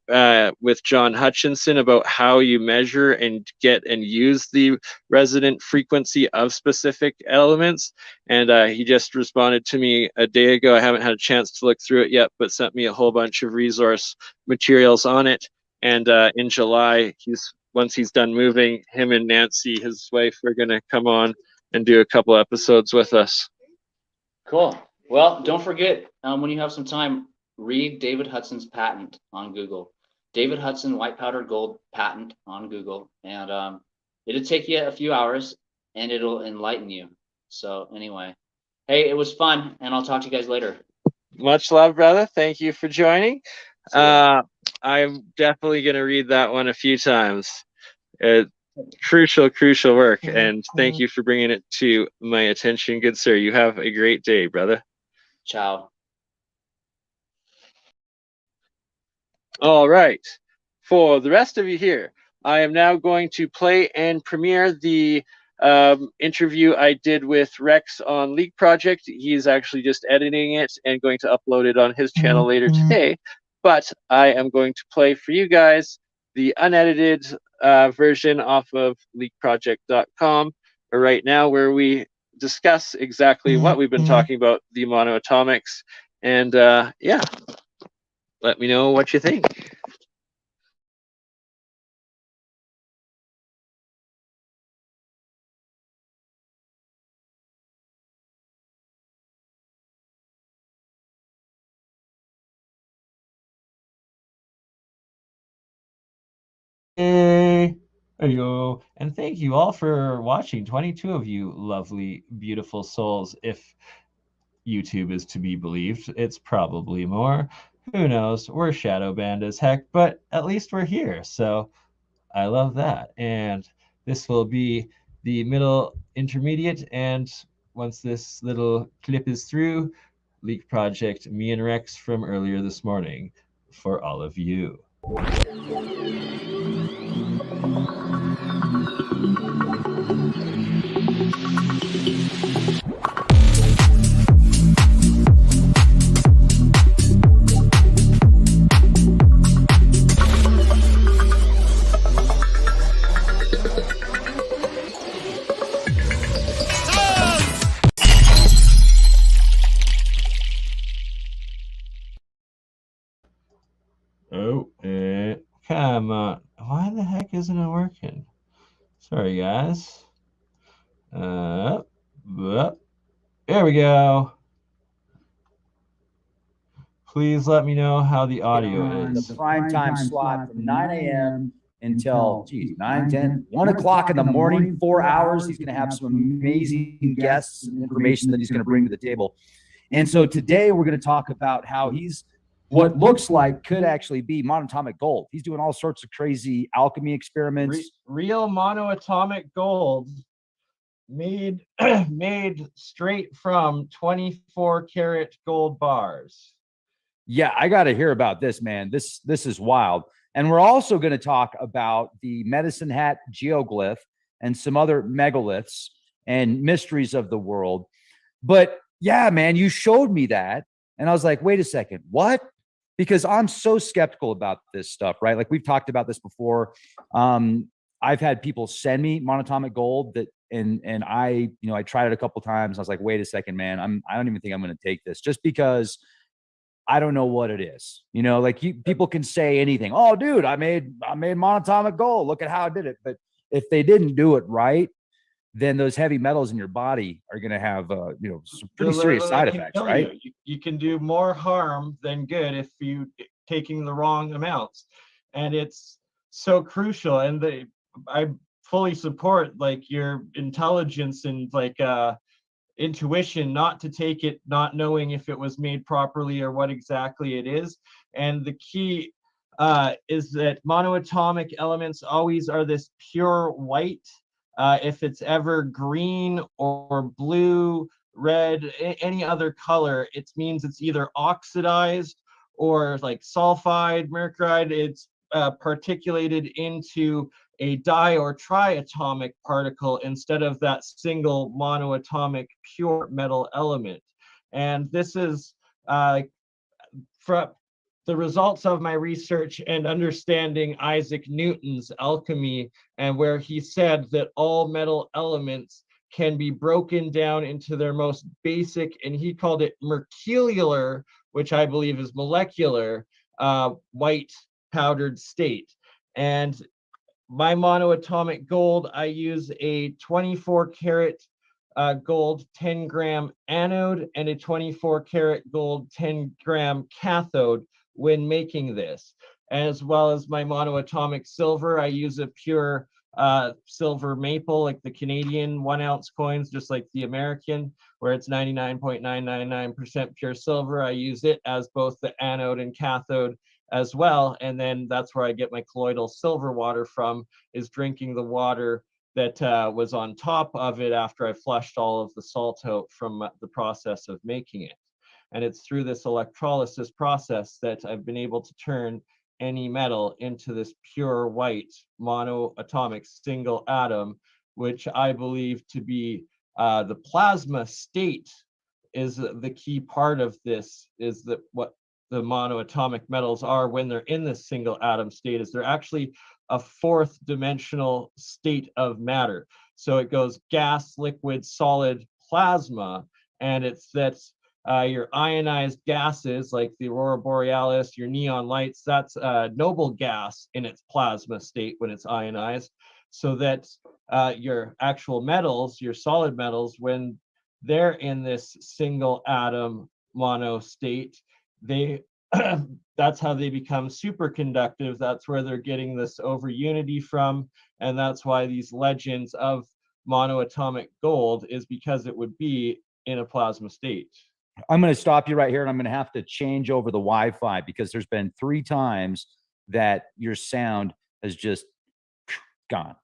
with John Hutchinson about how you measure and get and use the resonant frequency of specific elements. And he just responded to me a day ago. I haven't had a chance to look through it yet, but sent me a whole bunch of resource materials on it. And in July, once he's done moving, him and Nancy, his wife, are going to come on and do a couple episodes with us. Cool. Well, don't forget, when you have some time, read David Hudson's patent on Google. David Hudson white powder gold patent on Google. And it'll take you a few hours and it'll enlighten you. So anyway, hey, it was fun, and I'll talk to you guys later. Much love, brother. Thank you for joining. I'm definitely going to read that one a few times. Crucial work. And thank you for bringing it to my attention. Good sir. You have a great day, brother. Ciao. All right. For the rest of you here, I am now going to play and premiere the interview I did with Rex on LeakProject. He's actually just editing it and going to upload it on his channel later today. But I am going to play for you guys the unedited version off of leakproject.com right now, where we discuss exactly what we've been talking about, the monoatomics. And yeah, let me know what you think. Hey, yo, and thank you all for watching. 22 of you lovely, beautiful souls. If YouTube is to be believed, it's probably more. Who knows? We're shadow banned as heck, but at least we're here. So I love that. And this will be the middle intermediate. And once this little clip is through, LeakProject, me and Rex from earlier this morning for all of you. Oh, come on. Why the heck isn't it working? Sorry, guys. There we go. Please let me know how the audio is. The prime time slot from 9 a.m. until, 9, 10, 1 o'clock in the morning, 4 hours. He's going to have some amazing guests and information that he's going to bring to the table. And so today we're going to talk about how he's what looks like could actually be monatomic gold. He's doing all sorts of crazy alchemy experiments. Real monoatomic gold made straight from 24 karat gold bars. Yeah, I got to hear about this, man. This is wild. And we're also going to talk about the Medicine Hat geoglyph and some other megaliths and mysteries of the world. But yeah, man, you showed me that. And I was like, wait a second, what? Because I'm so skeptical about this stuff, right? Like we've talked about this before. I've had people send me monatomic gold that, and I, I tried it a couple times. I was like, wait a second, man, I don't even think I'm going to take this just because I don't know what it is. Like people can say anything. Oh, dude, I made monatomic gold. Look at how I did it. But if they didn't do it right, then those heavy metals in your body are going to have, you know, some pretty They're serious literally side can effects, kill right? You can do more harm than good if you taking the wrong amounts, and it's so crucial. And I fully support like your intelligence and like intuition not to take it not knowing if it was made properly or what exactly it is. And the key is that monoatomic elements always are this pure white. If it's ever green or blue, red, any other color, it means it's either oxidized or like sulfide, mercuride. It's particulated into a di or triatomic particle instead of that single monoatomic pure metal element. And this is from the results of my research and understanding Isaac Newton's alchemy, and where he said that all metal elements can be broken down into their most basic, and he called it mercurial, which I believe is molecular, white powdered state. And my monoatomic gold, I use a 24 karat gold 10-gram anode and a 24 karat gold 10-gram cathode when making this. As well as my monoatomic silver, I use a pure silver maple, like the Canadian 1 ounce coins, just like the American, where it's 99.999% pure silver. I use it as both the anode and cathode as well. And then that's where I get my colloidal silver water from, is drinking the water that was on top of it after I flushed all of the salt out from the process of making it. And it's through this electrolysis process that I've been able to turn any metal into this pure white monoatomic single atom, which I believe to be the plasma state is the key part of this, is that what the monoatomic metals are when they're in this single atom state is they're actually a fourth dimensional state of matter. So it goes gas, liquid, solid, plasma, and it's that your ionized gases like the aurora borealis, your neon lights, that's noble gas in its plasma state when it's ionized. So that your actual metals, your solid metals, when they're in this single atom mono state, they that's how they become superconductive. That's where they're getting this over unity from, and that's why these legends of monoatomic gold is because it would be in a plasma state. I'm going to stop you right here, and I'm going to have to change over the Wi-Fi because there's been 3 times that your sound has just gone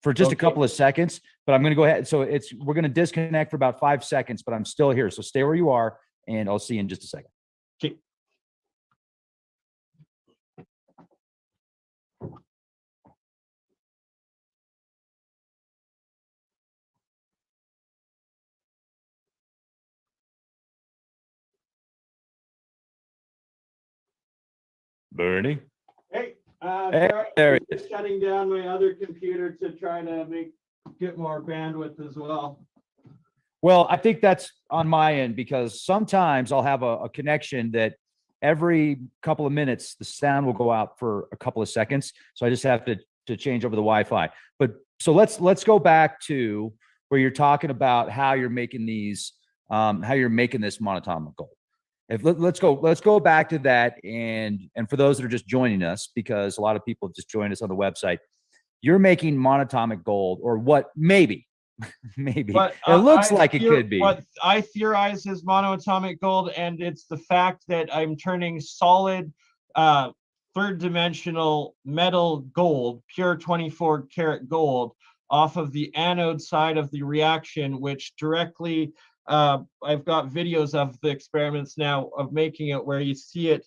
for just a couple of seconds. But I'm going to go ahead. So we're going to disconnect for about 5 seconds, but I'm still here. So stay where you are, and I'll see you in just a second. Okay. Bernie. Hey, Hey, there he is. shutting down my other computer to try to get more bandwidth as well. Well, I think that's on my end because sometimes I'll have a connection that every couple of minutes the sound will go out for a couple of seconds. So I just have to change over the Wi-Fi. But so let's go back to where you're talking about how you're making these, how you're making this monatomic gold. Let's go back to that, and for those that are just joining us, because a lot of people have just joined us on the website, you're making monatomic gold, or what? Maybe but, it looks like it could be. What I theorize is monoatomic gold, and it's the fact that I'm turning solid third-dimensional metal gold, pure 24 karat gold, off of the anode side of the reaction, which directly I've got videos of the experiments now of making it where you see it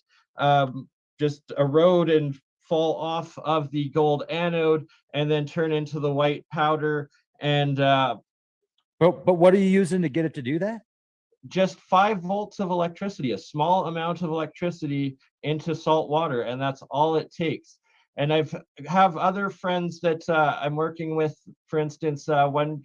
just erode and fall off of the gold anode and then turn into the white powder. And but what are you using to get it to do that? Just 5 volts of electricity, a small amount of electricity into salt water, and that's all it takes. And I have other friends that I'm working with, for instance, one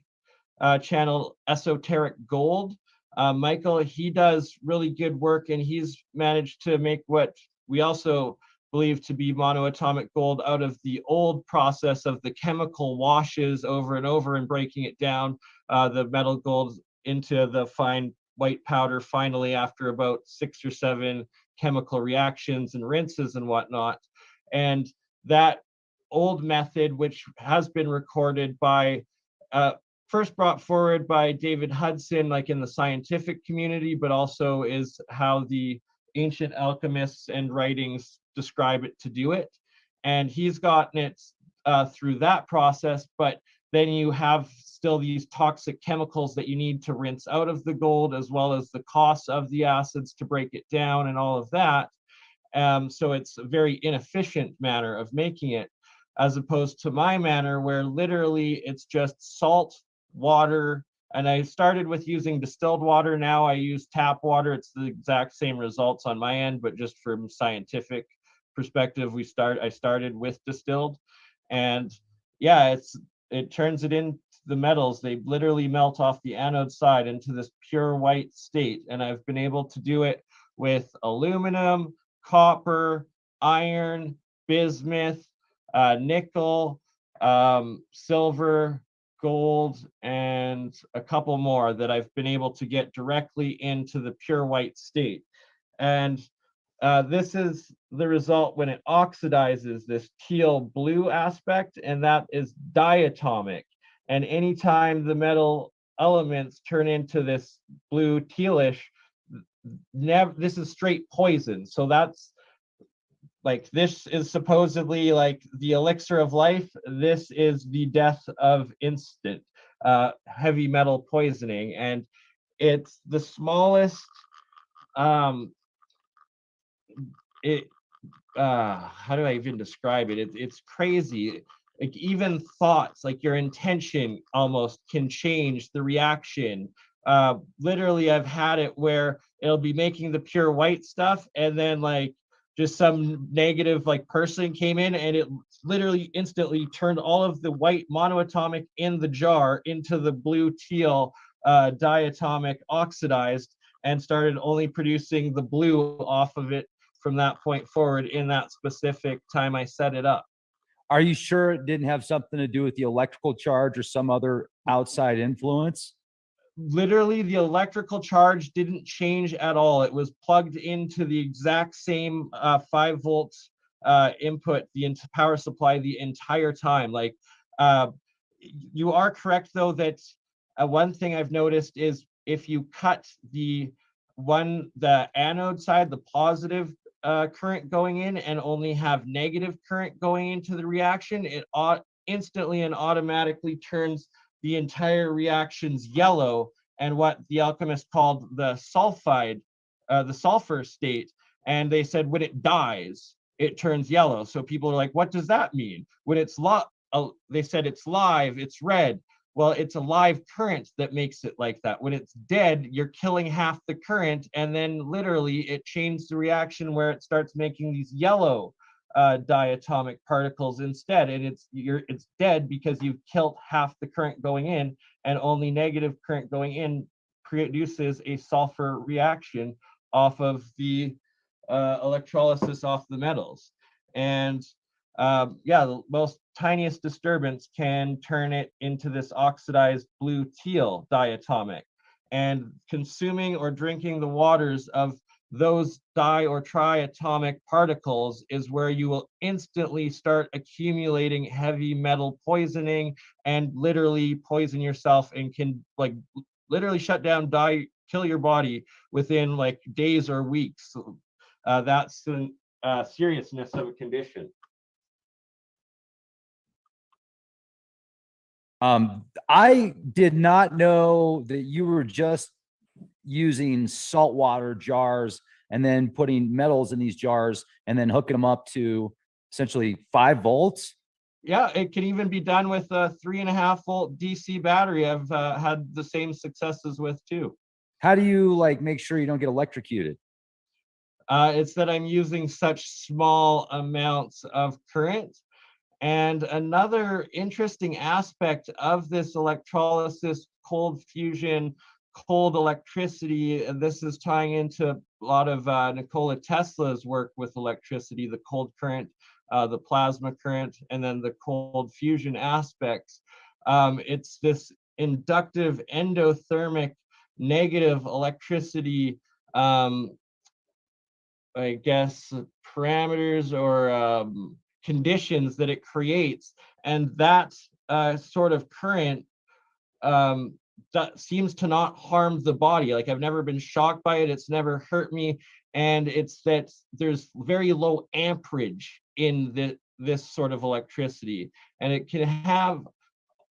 channel, Esoteric Gold. Michael, he does really good work, and he's managed to make what we also believed to be monoatomic gold out of the old process of the chemical washes over and over and breaking it down, the metal gold into the fine white powder finally after about 6 or 7 chemical reactions and rinses and whatnot. And that old method, which has been recorded by, first brought forward by David Hudson, like in the scientific community, but also is how the ancient alchemists and writings describe it to do it. And he's gotten it through that process, but then you have still these toxic chemicals that you need to rinse out of the gold, as well as the cost of the acids to break it down and all of that. So it's a very inefficient manner of making it, as opposed to my manner where literally it's just salt, water, and I started with using distilled water. Now I use tap water. It's the exact same results on my end, but just from scientific perspective, I started with distilled, and yeah, it turns it into the metals. They literally melt off the anode side into this pure white state, and I've been able to do it with aluminum, copper, iron, bismuth, nickel, silver, gold, and a couple more that I've been able to get directly into the pure white state. And this is the result when it oxidizes, this teal blue aspect, and that is diatomic. And anytime the metal elements turn into this blue tealish, this is straight poison. So that's like, this is supposedly like the elixir of life. This is the death of instant heavy metal poisoning. And it's the smallest, how do I even describe it? It's crazy. Like, even thoughts, like your intention almost can change the reaction. Literally, I've had it where it'll be making the pure white stuff, and then like just some negative like person came in, and it literally instantly turned all of the white monoatomic in the jar into the blue teal diatomic oxidized, and started only producing the blue off of it from that point forward in that specific time I set it up. Are you sure it didn't have something to do with the electrical charge or some other outside influence? Literally, the electrical charge didn't change at all. It was plugged into the exact same 5-volt input, the power supply, the entire time. Like, you are correct though that one thing I've noticed is if you cut the anode side, the positive current going in, and only have negative current going into the reaction, it instantly and automatically turns the entire reaction's yellow, and what the alchemist called the sulfide, the sulfur state. And they said when it dies, it turns yellow. So people are like, what does that mean? When it's they said it's live, it's red. Well, it's a live current that makes it like that. When it's dead, you're killing half the current, and then literally it changes the reaction where it starts making these yellow diatomic particles instead, and it's dead because you've killed half the current going in, and only negative current going in produces a sulfur reaction off of the electrolysis off the metals. And yeah, the most tiniest disturbance can turn it into this oxidized blue teal diatomic. And consuming or drinking the waters of those di or triatomic particles is where you will instantly start accumulating heavy metal poisoning and literally poison yourself, and can like literally shut down, die, kill your body within like days or weeks. That's the seriousness of a condition. I did not know that you were just using saltwater jars and then putting metals in these jars and then hooking them up to essentially 5 volts. Yeah, it can even be done with a 3.5-volt DC battery. I've had the same successes with too. How do you like make sure you don't get electrocuted? It's that I'm using such small amounts of current. And another interesting aspect of this electrolysis, cold fusion, cold electricity, and this is tying into lot of Nikola Tesla's work with electricity, the cold current, the plasma current, and then the cold fusion aspects. It's this inductive endothermic negative electricity, I guess, parameters or conditions that it creates. And that sort of current that seems to not harm the body. Like, I've never been shocked by it. It's never hurt me. And it's that there's very low amperage in this sort of electricity. And it can have,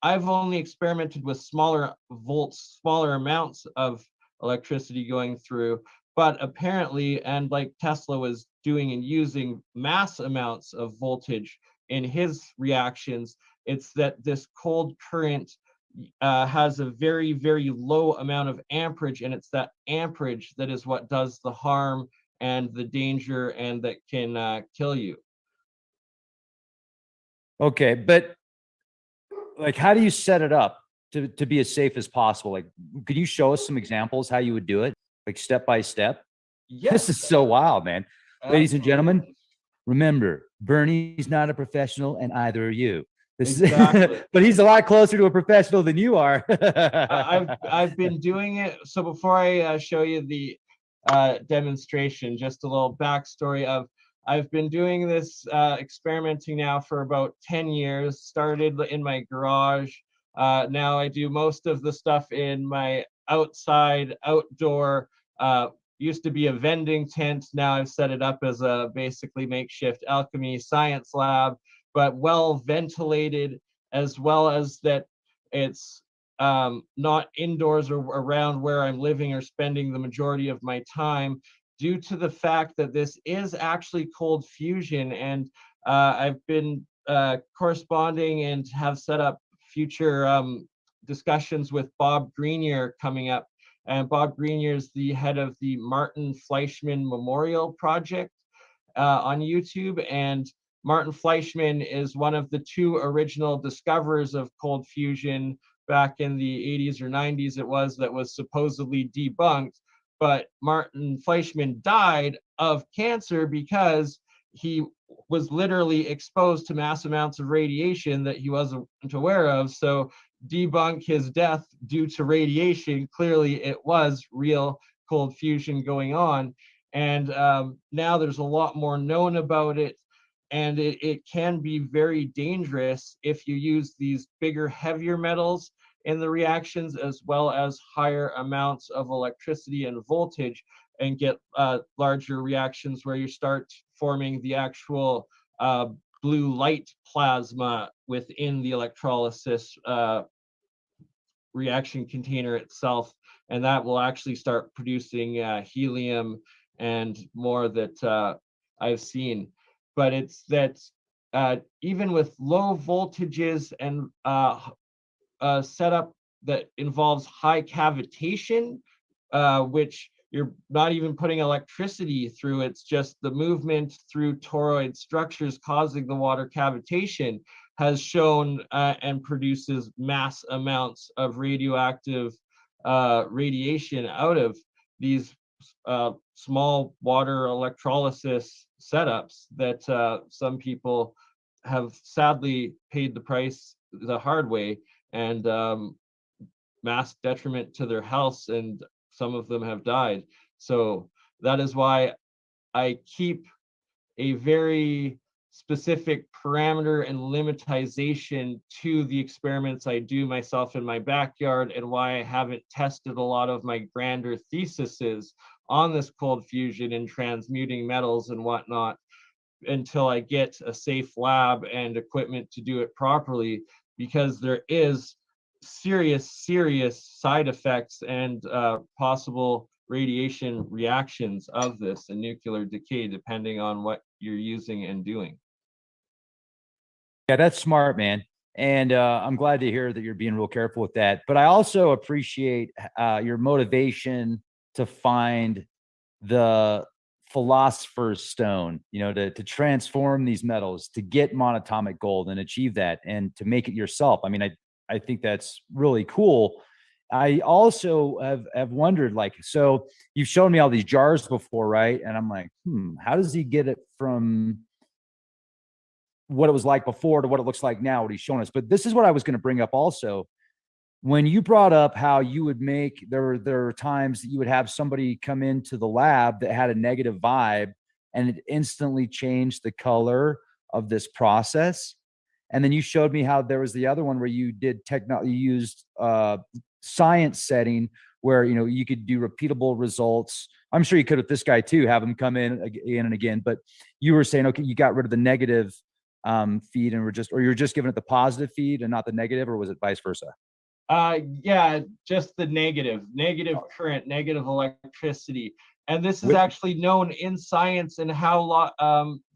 I've only experimented with smaller volts, smaller amounts of electricity going through, but apparently, and like Tesla was doing and using mass amounts of voltage in his reactions, it's that this cold current has a very, very low amount of amperage, and it's that amperage that is what does the harm and the danger and that can kill you. Okay, but like, how do you set it up to be as safe as possible? Like, could you show us some examples how you would do it, like step by step? Yes. This is so wild, man. Ladies and Absolutely. gentlemen, remember, Bernie's not a professional, and either are you. This Exactly. is, but he's a lot closer to a professional than you are. I've been doing it. So before I show you the demonstration, just a little backstory of, I've been doing this experimenting now for about 10 years, started in my garage. Now I do most of the stuff in my outdoor, used to be a vending tent. Now I've set it up as a basically makeshift alchemy science lab, but well ventilated, as well as that it's not indoors or around where I'm living or spending the majority of my time, due to the fact that this is actually cold fusion. And I've been corresponding and have set up future discussions with Bob Grenier coming up. And Bob Grenier is the head of the Martin Fleischmann Memorial Project on YouTube. And Martin Fleischmann is one of the two original discoverers of cold fusion back in the 80s or 90s. It was that was supposedly debunked. But Martin Fleischmann died of cancer because he was literally exposed to mass amounts of radiation that he wasn't aware of. So debunk his death due to radiation, clearly it was real cold fusion going on. And now there's a lot more known about it. And it can be very dangerous if you use these bigger, heavier metals in the reactions, as well as higher amounts of electricity and voltage, and get larger reactions where you start forming the actual blue light plasma within the electrolysis reaction container itself. And that will actually start producing helium and more that I've seen. But it's that even with low voltages and setup that involves high cavitation, which you're not even putting electricity through, it's just the movement through toroid structures causing the water cavitation, has shown and produces mass amounts of radioactive radiation out of these small water electrolysis setups that some people have sadly paid the price the hard way, and mass detriment to their health, and some of them have died. So that is why I keep a very specific parameter and limitization to the experiments I do myself in my backyard, and why I haven't tested a lot of my grander theses on this cold fusion and transmuting metals and whatnot until I get a safe lab and equipment to do it properly, because there is serious side effects and possible radiation reactions of this and nuclear decay, depending on what you're using and doing. Yeah, that's smart, man. And I'm glad to hear that you're being real careful with that. But I also appreciate your motivation to find the philosopher's stone, you know, to transform these metals, to get monatomic gold and achieve that, and to make it yourself. I mean, I think that's really cool. I also have wondered, like, so you've shown me all these jars before, right? And I'm like, how does he get it from what it was like before to what it looks like now, what he's showing us? But this is what I was going to bring up also. When you brought up how you would make, there were times that you would have somebody come into the lab that had a negative vibe and it instantly changed the color of this process. And then you showed me how there was the other one where you did you used science setting where, you know, you could do repeatable results. I'm sure you could with this guy too, have him come in again and again, but you were saying, okay, you got rid of the negative feed and or you're just giving it the positive feed and not the negative, or was it vice versa? Yeah, just the negative current, negative electricity. And this is actually known in science and how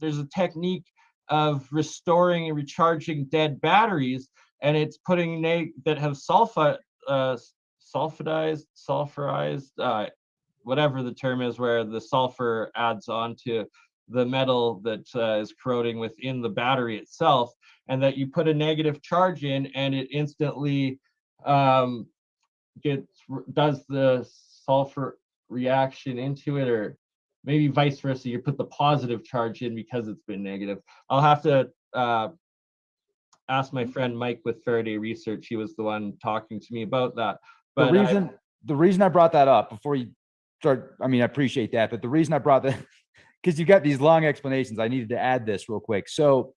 there's a technique of restoring and recharging dead batteries, and it's putting that have sulfurized, whatever the term is, where the sulfur adds on to the metal that is corroding within the battery itself, and that you put a negative charge in and it instantly does the sulfur reaction into it, or maybe vice versa. You put the positive charge in because it's been negative. I'll have to ask my friend Mike with Faraday Research. He was the one talking to me about that. But the reason I brought that up before you start, I mean, I appreciate that, but the reason I brought that, because you got these long explanations, I needed to add this real quick. So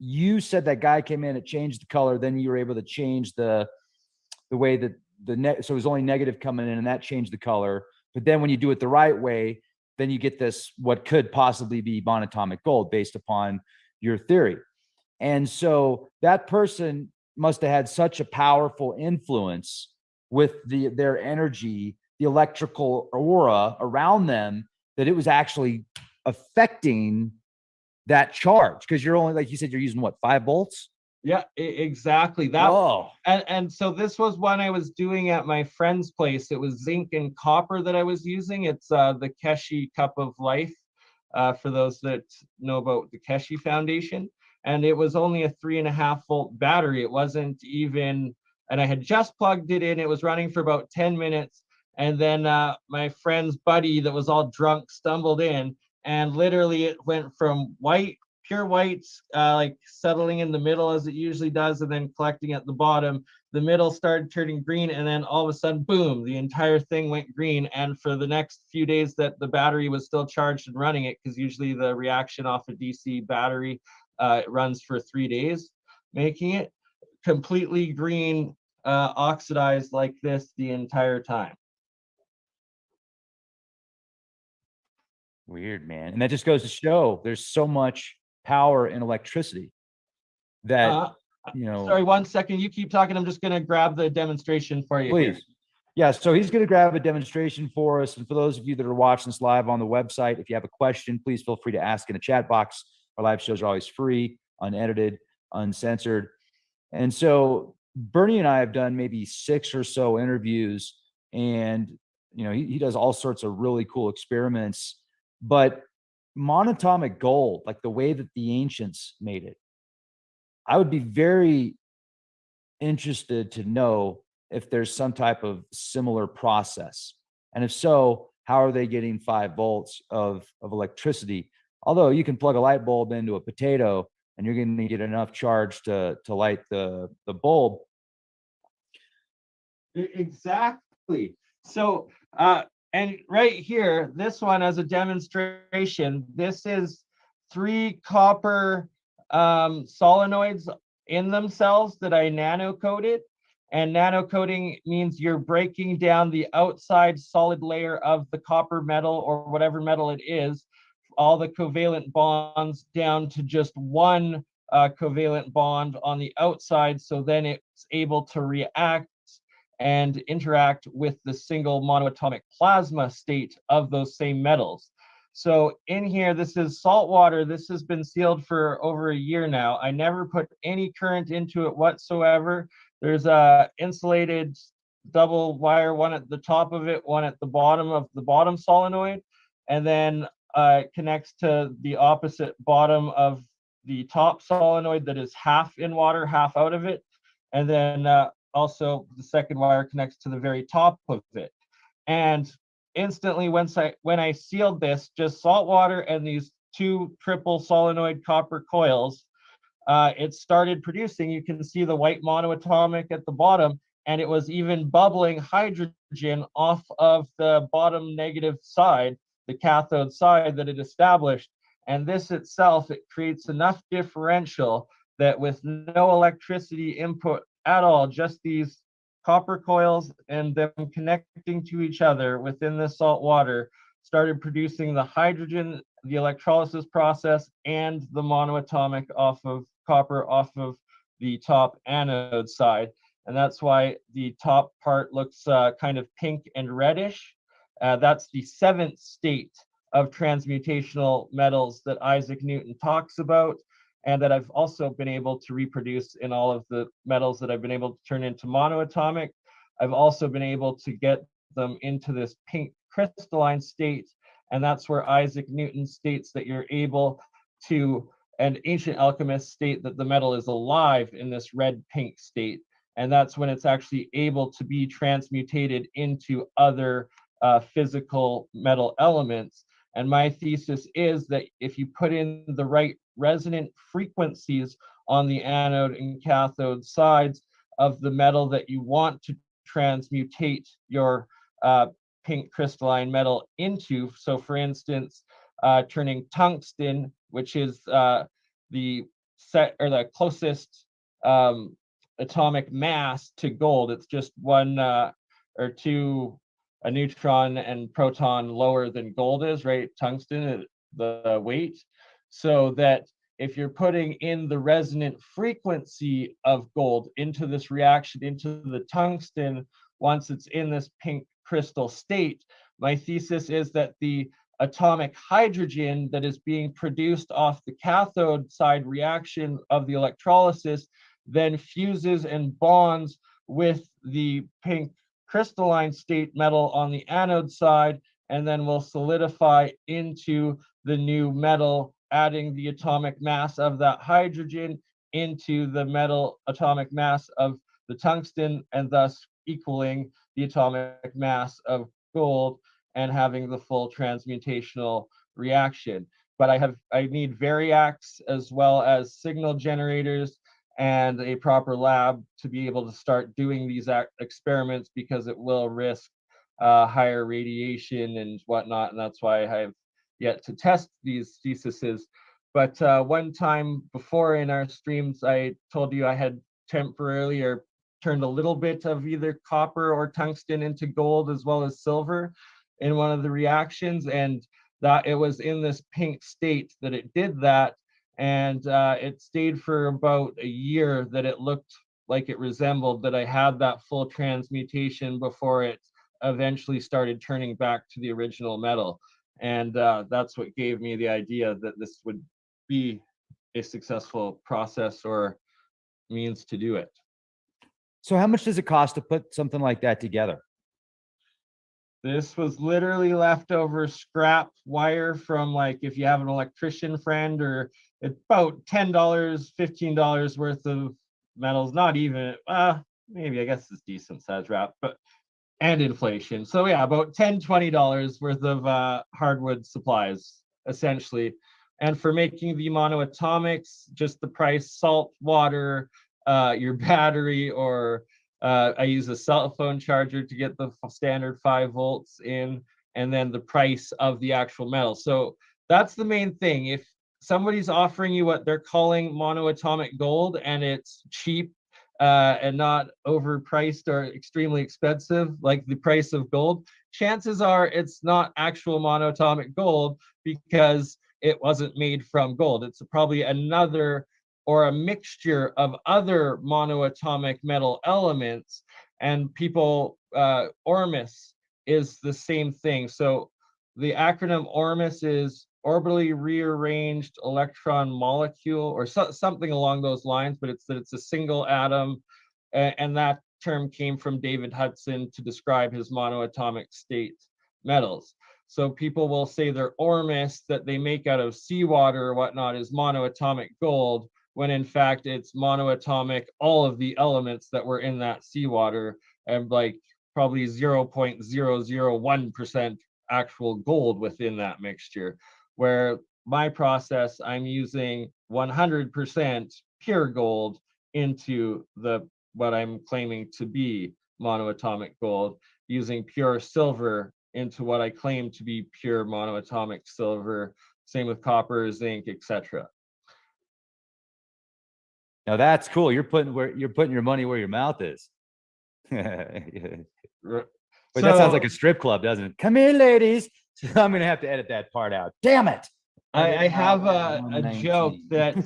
you said that guy came in, it changed the color, then you were able to change the way that so it was only negative coming in and that changed the color. But then when you do it the right way, then you get this, what could possibly be monatomic gold based upon your theory. And so that person must have had such a powerful influence with their energy, the electrical aura around them, that it was actually affecting that charge. Because you're only, like you said, you're using what, 5 volts? Yeah, exactly. And so this was one I was doing at my friend's place. It was zinc and copper that I was using. It's the Keshe Cup of Life, for those that know about the Keshe Foundation. And it was only a 3.5 volt battery. It wasn't even, and I had just plugged it in. It was running for about 10 minutes. And then my friend's buddy that was all drunk stumbled in, and literally it went from pure whites, like settling in the middle as it usually does, and then collecting at the bottom. The middle started turning green, and then all of a sudden, boom, the entire thing went green. And for the next few days that the battery was still charged and running it, because usually the reaction off a DC battery, it runs for 3 days, making it completely green, oxidized like this the entire time. Weird, man. And that just goes to show there's so much power in electricity that, you know. Sorry, 1 second. You keep talking. I'm just going to grab the demonstration for you. Please. Here. Yeah, so he's going to grab a demonstration for us. And for those of you that are watching this live on the website, if you have a question, please feel free to ask in the chat box. Our live shows are always free, unedited, uncensored. And so Bernie and I have done maybe 6 or so interviews, and, you know, he does all sorts of really cool experiments. But monatomic gold, like the way that the ancients made it, I would be very interested to know if there's some type of similar process. And if so, how are they getting 5 volts of electricity? Although you can plug a light bulb into a potato and you're going to get enough charge to light the bulb. Exactly. So, and right here, this one as a demonstration, this is 3 copper solenoids in themselves that I nano-coated. And nano-coating means you're breaking down the outside solid layer of the copper metal or whatever metal it is, all the covalent bonds down to just one covalent bond on the outside. So then it's able to react and interact with the single monoatomic plasma state of those same metals. So in here, this is salt water. This has been sealed for over a year now. I never put any current into it whatsoever. There's a insulated double wire, one at the top of it, one at the bottom of the bottom solenoid, and then it connects to the opposite bottom of the top solenoid that is half in water, half out of it. And then also the second wire connects to the very top of it. And instantly, when I sealed this, just salt water and these two triple solenoid copper coils, it started producing. You can see the white monoatomic at the bottom, and it was even bubbling hydrogen off of the bottom negative side, the cathode side that it established. And this itself, it creates enough differential that with no electricity input at all, just these copper coils and them connecting to each other within the salt water, started producing the hydrogen, the electrolysis process, and the monoatomic off of copper off of the top anode side. And that's why the top part looks kind of pink and reddish. That's the seventh state of transmutational metals that Isaac Newton talks about, and that I've also been able to reproduce in all of the metals that I've been able to turn into monoatomic. I've also been able to get them into this pink crystalline state, and that's where Isaac Newton states that you're able to, and ancient alchemists state that the metal is alive in this red-pink state, and that's when it's actually able to be transmutated into other physical metal elements. And my thesis is that if you put in the right resonant frequencies on the anode and cathode sides of the metal that you want to transmutate your pink crystalline metal into, so for instance, turning tungsten, which is the closest atomic mass to gold, it's just one or two, a neutron and proton lower than gold is, right? Tungsten, the weight. So that if you're putting in the resonant frequency of gold into this reaction, into the tungsten, once it's in this pink crystal state, my thesis is that the atomic hydrogen that is being produced off the cathode side reaction of the electrolysis then fuses and bonds with the pink crystalline state metal on the anode side, and then will solidify into the new metal, adding the atomic mass of that hydrogen into the metal atomic mass of the tungsten, and thus equaling the atomic mass of gold and having the full transmutational reaction. But I need variacs as well as signal generators and a proper lab to be able to start doing these experiments, because it will risk higher radiation and whatnot, and that's why I have yet to test these theses. But one time before in our streams, I told you I had temporarily or turned a little bit of either copper or tungsten into gold as well as silver in one of the reactions, and that it was in this pink state that it did that. And it stayed for about a year that it looked like it resembled that I had that full transmutation before it eventually started turning back to the original metal. And that's what gave me the idea that this would be a successful process or means to do it. So how much does it cost to put something like that together? This was literally leftover scrap wire from, like, if you have an electrician friend, or it's about $10, $15 worth of metals, not even, maybe, I guess it's decent size wrap, but, and inflation. So yeah, about $10, $20 worth of hardwood supplies, essentially. And for making the monoatomics, just the price, salt, water, your battery, or I use a cell phone charger to get the standard 5 volts in, and then the price of the actual metal. So that's the main thing. If somebody's offering you what they're calling monoatomic gold and it's cheap and not overpriced or extremely expensive like the price of gold, chances are it's not actual monoatomic gold, because it wasn't made from gold. It's probably another or a mixture of other monoatomic metal elements. And people, ORMUS is the same thing. So the acronym ORMUS is orbitally rearranged electron molecule, or something along those lines, but it's that it's a single atom. And that term came from David Hudson to describe his monoatomic state metals. So people will say their ORMUS that they make out of seawater or whatnot is monoatomic gold, when in fact it's monoatomic, all of the elements that were in that seawater, and like probably 0.001% actual gold within that mixture. Where my process, I'm using 100% pure gold into the what I'm claiming to be monoatomic gold, using pure silver into what I claim to be pure monoatomic silver. Same with copper, zinc, etc. Now that's cool. You're putting your money where your mouth is. Wait, that sounds like a strip club, doesn't it? Come here, ladies. I'm gonna have to edit that part out. Damn it. I have a joke that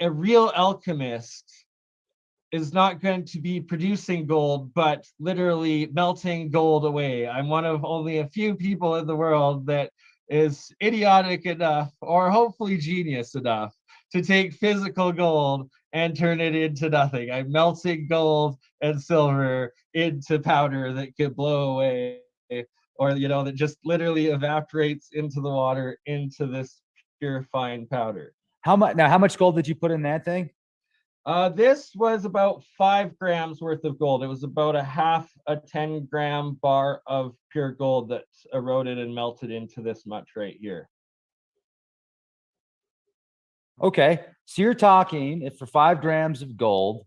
a real alchemist is not going to be producing gold, but literally melting gold away. I'm one of only a few people in the world that is idiotic enough, or hopefully genius enough, to take physical gold and turn it into nothing. I'm melting gold and silver into powder that could blow away, or that just literally evaporates into the water into this pure fine powder. How much gold did you put in that thing? This was about 5 grams worth of gold. It was about a 10-gram bar of pure gold that eroded and melted into this much right here. Okay, so you're talking, if for 5 grams of gold,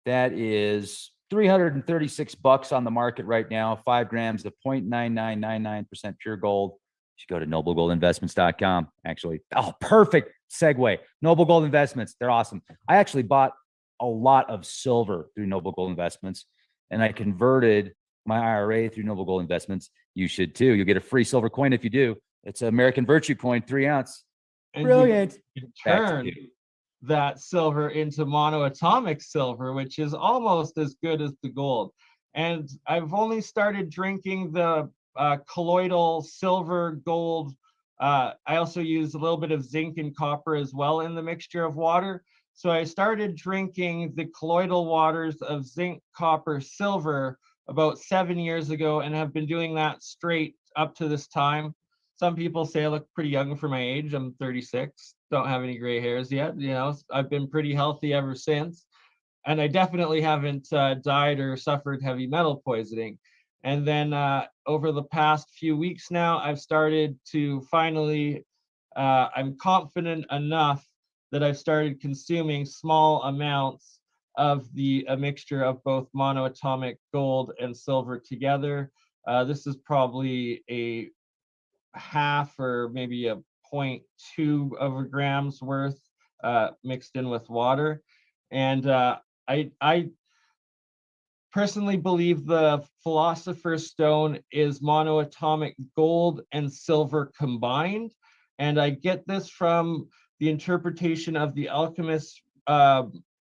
that is $336 on the market right now. 5 grams of 0.9999% pure gold. You should go to noblegoldinvestments.com. Actually, perfect segue. Noble Gold Investments, they're awesome. I actually bought a lot of silver through Noble Gold Investments, and I converted my IRA through Noble Gold Investments. You should too. You'll get a free silver coin if you do. It's an American Virtue coin, 3 ounce. And brilliant. You turn that silver into monoatomic silver, which is almost as good as the gold. And I've only started drinking the colloidal silver gold. I also use a little bit of zinc and copper as well in the mixture of water. So I started drinking the colloidal waters of zinc, copper, silver about 7 years ago, and have been doing that straight up to this time. Some people say I look pretty young for my age. I'm 36, don't have any gray hairs yet. I've been pretty healthy ever since. And I definitely haven't died or suffered heavy metal poisoning. And then over the past few weeks now, I've started to finally, I'm confident enough that I've started consuming small amounts of a mixture of both monoatomic gold and silver together. This is probably a half or maybe a 0.2 of a grams worth mixed in with water. And I personally believe the Philosopher's Stone is monoatomic gold and silver combined. And I get this from the interpretation of the Alchemist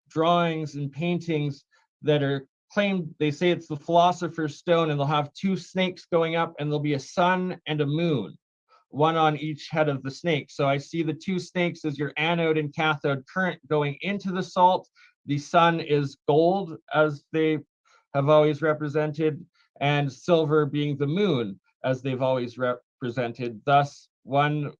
drawings and paintings that are claimed. They say it's the Philosopher's Stone, and they'll have 2 snakes going up, and there'll be a sun and a moon, one on each head of the snake. So I see the 2 snakes as your anode and cathode current going into the salt. The sun is gold, as they have always represented, and silver being the moon, as they've always represented. Thus, one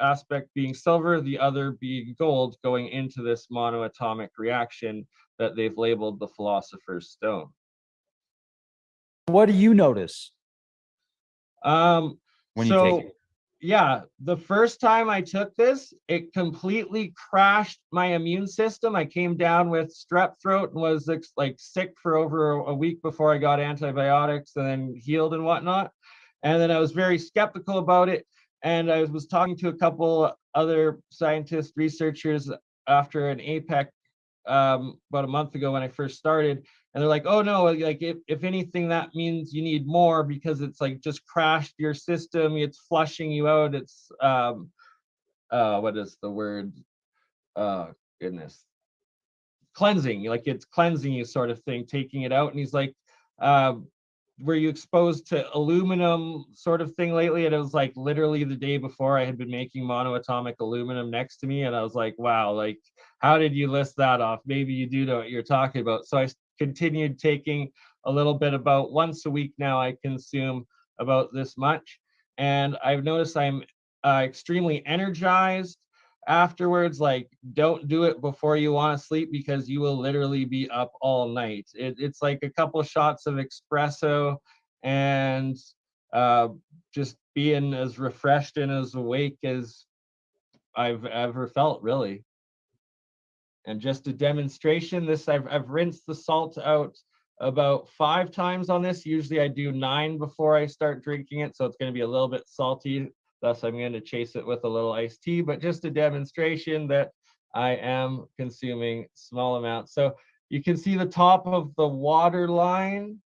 aspect being silver, the other being gold, going into this monoatomic reaction that they've labeled the Philosopher's Stone. What do you notice when you take it? Yeah, the first time I took this, it completely crashed my immune system. I came down with strep throat and was like sick for over a week before I got antibiotics and then healed and whatnot. And then I was very skeptical about it. And I was talking to a couple other scientists, researchers after an APEC about a month ago when I first started. And they're like, oh no, like if anything, that means you need more, because it's like just crashed your system. It's flushing you out. It's what is the word? Goodness. Cleansing, like it's cleansing you sort of thing, taking it out. And he's like, were you exposed to aluminum sort of thing lately? And it was like literally the day before I had been making monoatomic aluminum next to me. And I was like, wow, like, how did you list that off? Maybe you do know what you're talking about. So I continued taking a little bit. About once a week now, I consume about this much. And I've noticed I'm extremely energized. afterwards, like, don't do it before you want to sleep, because you will literally be up all night. It's like a couple shots of espresso and just being as refreshed and as awake as I've ever felt, really. And just a demonstration, this I've rinsed the salt out about 5 times on this. Usually I do 9 before I start drinking it, so it's going to be a little bit salty. Thus, I'm going to chase it with a little iced tea, but just a demonstration that I am consuming small amounts. So you can see the top of the water line.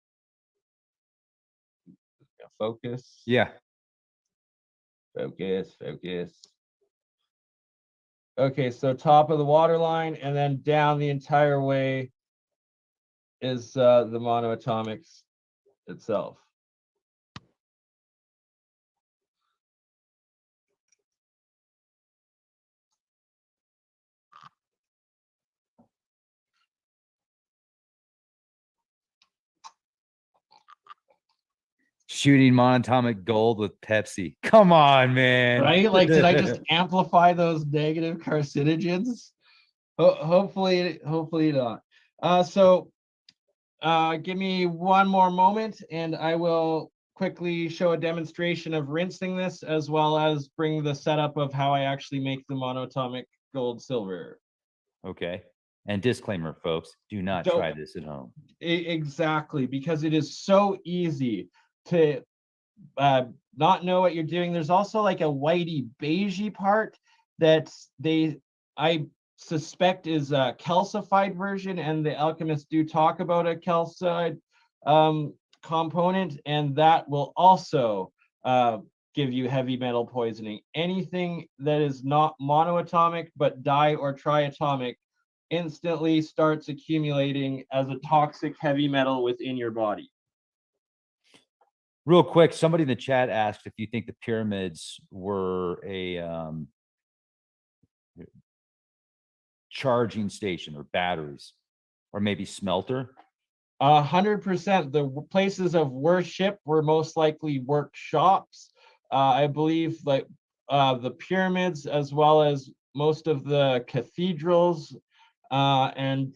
Focus. Yeah. Focus, focus. Okay, so top of the water line, and then down the entire way is the monoatomics itself. Shooting monatomic gold with Pepsi. Come on, man. Right? Like, did I just amplify those negative carcinogens? Hopefully not. So give me one more moment, and I will quickly show a demonstration of rinsing this, as well as bring the setup of how I actually make the monatomic gold silver. Okay. And disclaimer, folks, do not try this at home. Exactly, because it is so easy to not know what you're doing. There's also like a whitey beigey part that I suspect is a calcified version, and the Alchemists do talk about a calcide component, and that will also give you heavy metal poisoning. Anything that is not monoatomic but di or triatomic instantly starts accumulating as a toxic heavy metal within your body. Real quick, somebody in the chat asked if you think the pyramids were a charging station or batteries, or maybe smelter. 100%. The places of worship were most likely workshops. I believe, like the pyramids, as well as most of the cathedrals and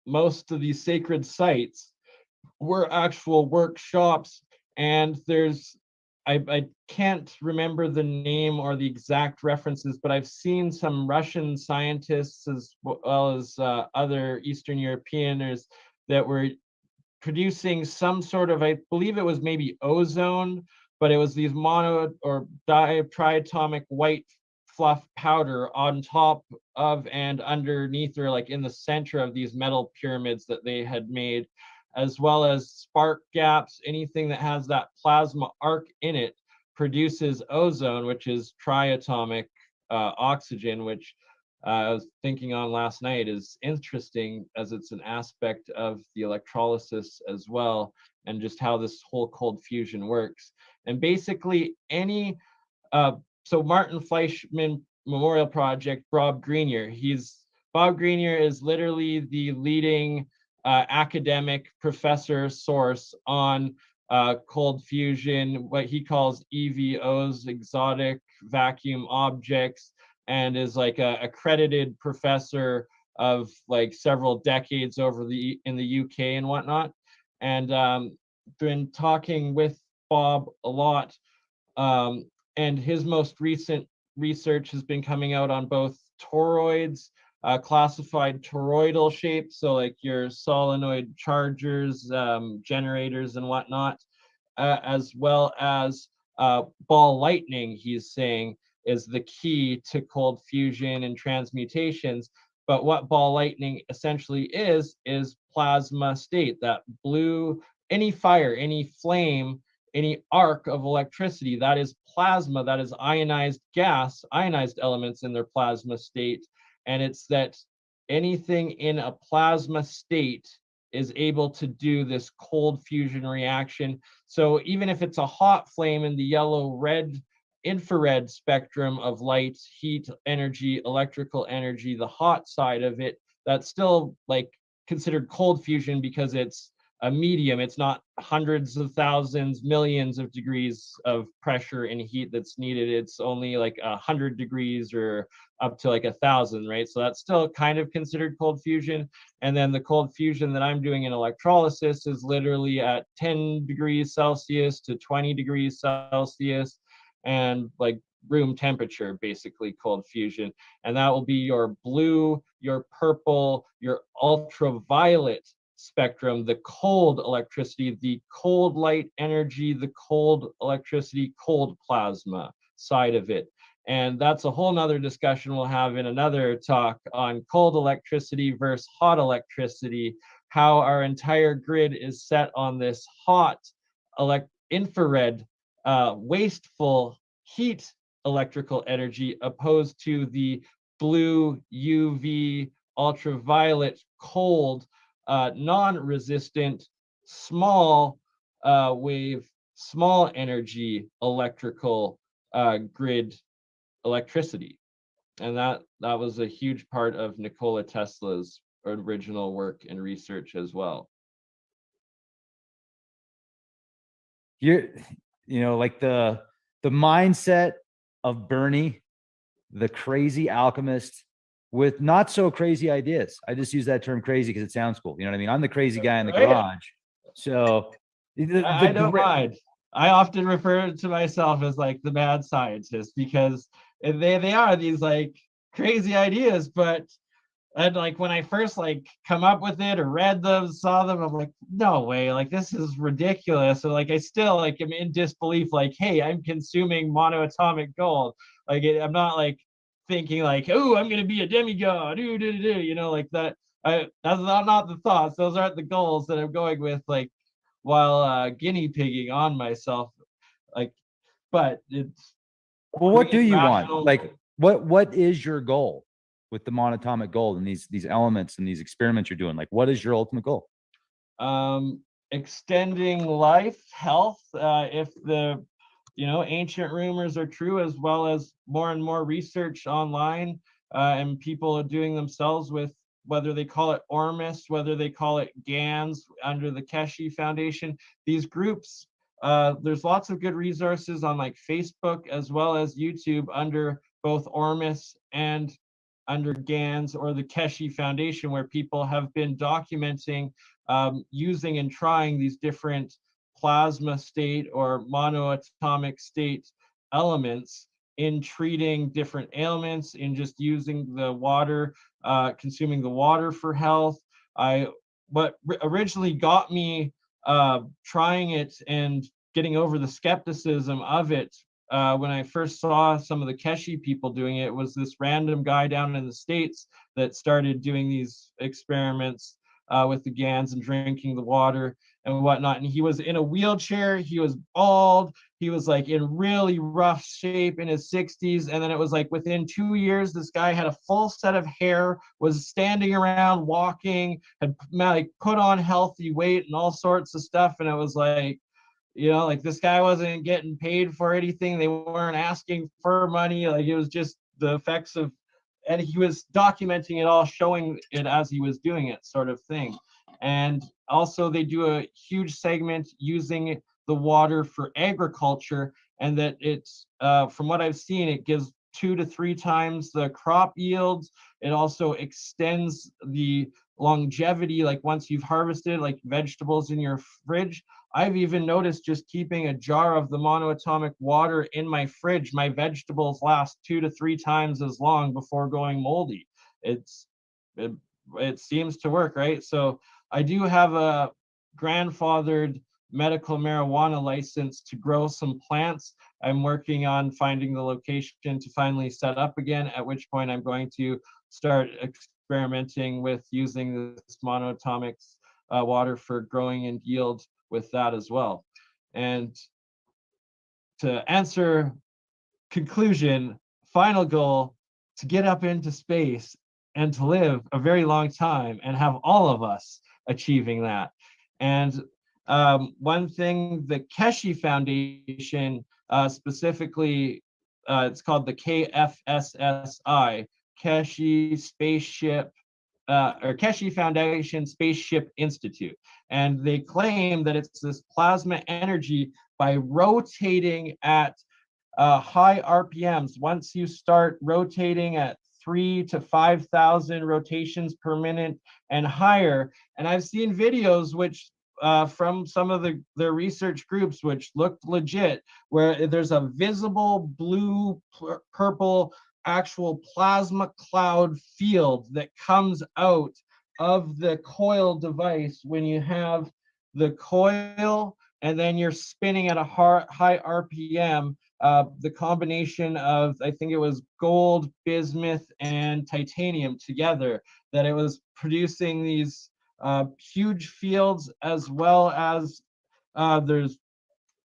most of these sacred sites, were actual workshops. And there's, I can't remember the name or the exact references, but I've seen some Russian scientists, as well as other Eastern Europeans, that were producing some sort of, I believe it was maybe ozone, but it was these mono or triatomic white fluff powder on top of and underneath, or like in the center of these metal pyramids that they had made, as well as spark gaps. Anything that has that plasma arc in it produces ozone, which is triatomic oxygen, which I was thinking on last night is interesting, as it's an aspect of the electrolysis as well, and just how this whole cold fusion works. And basically any, so Martin Fleischmann Memorial Project, Bob Grenier is literally the leading academic professor source on cold fusion, what he calls EVOs, exotic vacuum objects, and is like a accredited professor of like several decades in the UK and whatnot. And been talking with Bob a lot, and his most recent research has been coming out on both toroids, classified toroidal shapes, so like your solenoid chargers, generators and whatnot, as well as ball lightning, he's saying, is the key to cold fusion and transmutations. But what ball lightning essentially is plasma state, that blue, any fire, any flame, any arc of electricity, that is plasma, that is ionized gas, ionized elements in their plasma state. And it's that anything in a plasma state is able to do this cold fusion reaction. So even if it's a hot flame in the yellow-red infrared spectrum of light, heat, energy, electrical energy, the hot side of it, that's still like considered cold fusion because it's a medium. It's not hundreds of thousands, millions of degrees of pressure and heat that's needed. It's only like 100 degrees or up to like 1,000, right? So that's still kind of considered cold fusion. And then the cold fusion that I'm doing in electrolysis is literally at 10 degrees Celsius to 20 degrees Celsius, and like room temperature, basically cold fusion. And that will be your blue, your purple, your ultraviolet spectrum, the cold electricity, the cold light energy, the cold electricity, cold plasma side of it. And that's a whole nother discussion we'll have in another talk on cold electricity versus hot electricity, how our entire grid is set on this hot infrared, wasteful heat electrical energy, opposed to the blue UV ultraviolet cold, non-resistant, small wave, small energy electrical grid electricity. And that was a huge part of Nikola Tesla's original work and research as well. You know, like the mindset of BurnEye, the crazy alchemist with not so crazy ideas. I just use that term crazy because it sounds cool. You know what I mean? I'm the crazy guy in the garage. So I don't mind. I often refer to myself as like the mad scientist, because they are these like crazy ideas, but and like when I first like come up with it or read them, saw them, I'm like, no way, like this is ridiculous. So like I still like am in disbelief, like, hey, I'm consuming monoatomic gold. Like I'm not like thinking like, oh, I'm gonna be a demigod, you know, like that. That's not the thoughts. Those aren't the goals that I'm going with, like while guinea pigging on myself. Like, but it's well, what do you want? rational. Like what is your goal with the monatomic gold and these elements and these experiments you're doing? Like, what is your ultimate goal? Extending life, health, if the ancient rumors are true, as well as more and more research online, and people are doing themselves with, whether they call it Ormus, whether they call it GANs under the Keshe Foundation, these groups, there's lots of good resources on like Facebook as well as YouTube under both Ormus and under GANs or the Keshe Foundation, where people have been documenting using and trying these different plasma state or monoatomic state elements in treating different ailments, in just using the water, consuming the water for health. What originally got me trying it and getting over the skepticism of it, when I first saw some of the Keshe people doing it, was this random guy down in the States that started doing these experiments with the GANs and drinking the water and whatnot. And he was in a wheelchair, he was bald, he was like in really rough shape in his 60s. And then it was like within 2 years, this guy had a full set of hair, was standing around, walking, had like put on healthy weight and all sorts of stuff. And it was like, like this guy wasn't getting paid for anything. They weren't asking for money. Like it was just the effects of, and he was documenting it all, showing it as he was doing it, sort of thing. And also they do a huge segment using the water for agriculture, and that it's, from what I've seen, it gives 2 to 3 times the crop yields. It also extends the longevity, like once you've harvested like vegetables in your fridge. I've even noticed just keeping a jar of the monoatomic water in my fridge, my vegetables last 2 to 3 times as long before going moldy. It seems to work, right? So I do have a grandfathered medical marijuana license to grow some plants. I'm working on finding the location to finally set up again, at which point I'm going to start experimenting with using this monoatomic water for growing and yield with that as well. And to answer conclusion, final goal, to get up into space and to live a very long time and have all of us achieving that. And one thing the Keshe Foundation, specifically, it's called the KFSSI, Keshe Spaceship Keshe Foundation Spaceship Institute. And they claim that it's this plasma energy by rotating at high RPMs. Once you start rotating at 3,000 to 5,000 rotations per minute and higher, and I've seen videos which from some of their research groups which looked legit, where there's a visible blue, purple, actual plasma cloud field that comes out of the coil device when you have the coil and then you're spinning at a high RPM. The combination of, I think it was gold, bismuth, and titanium together, that it was producing these huge fields, as well as there's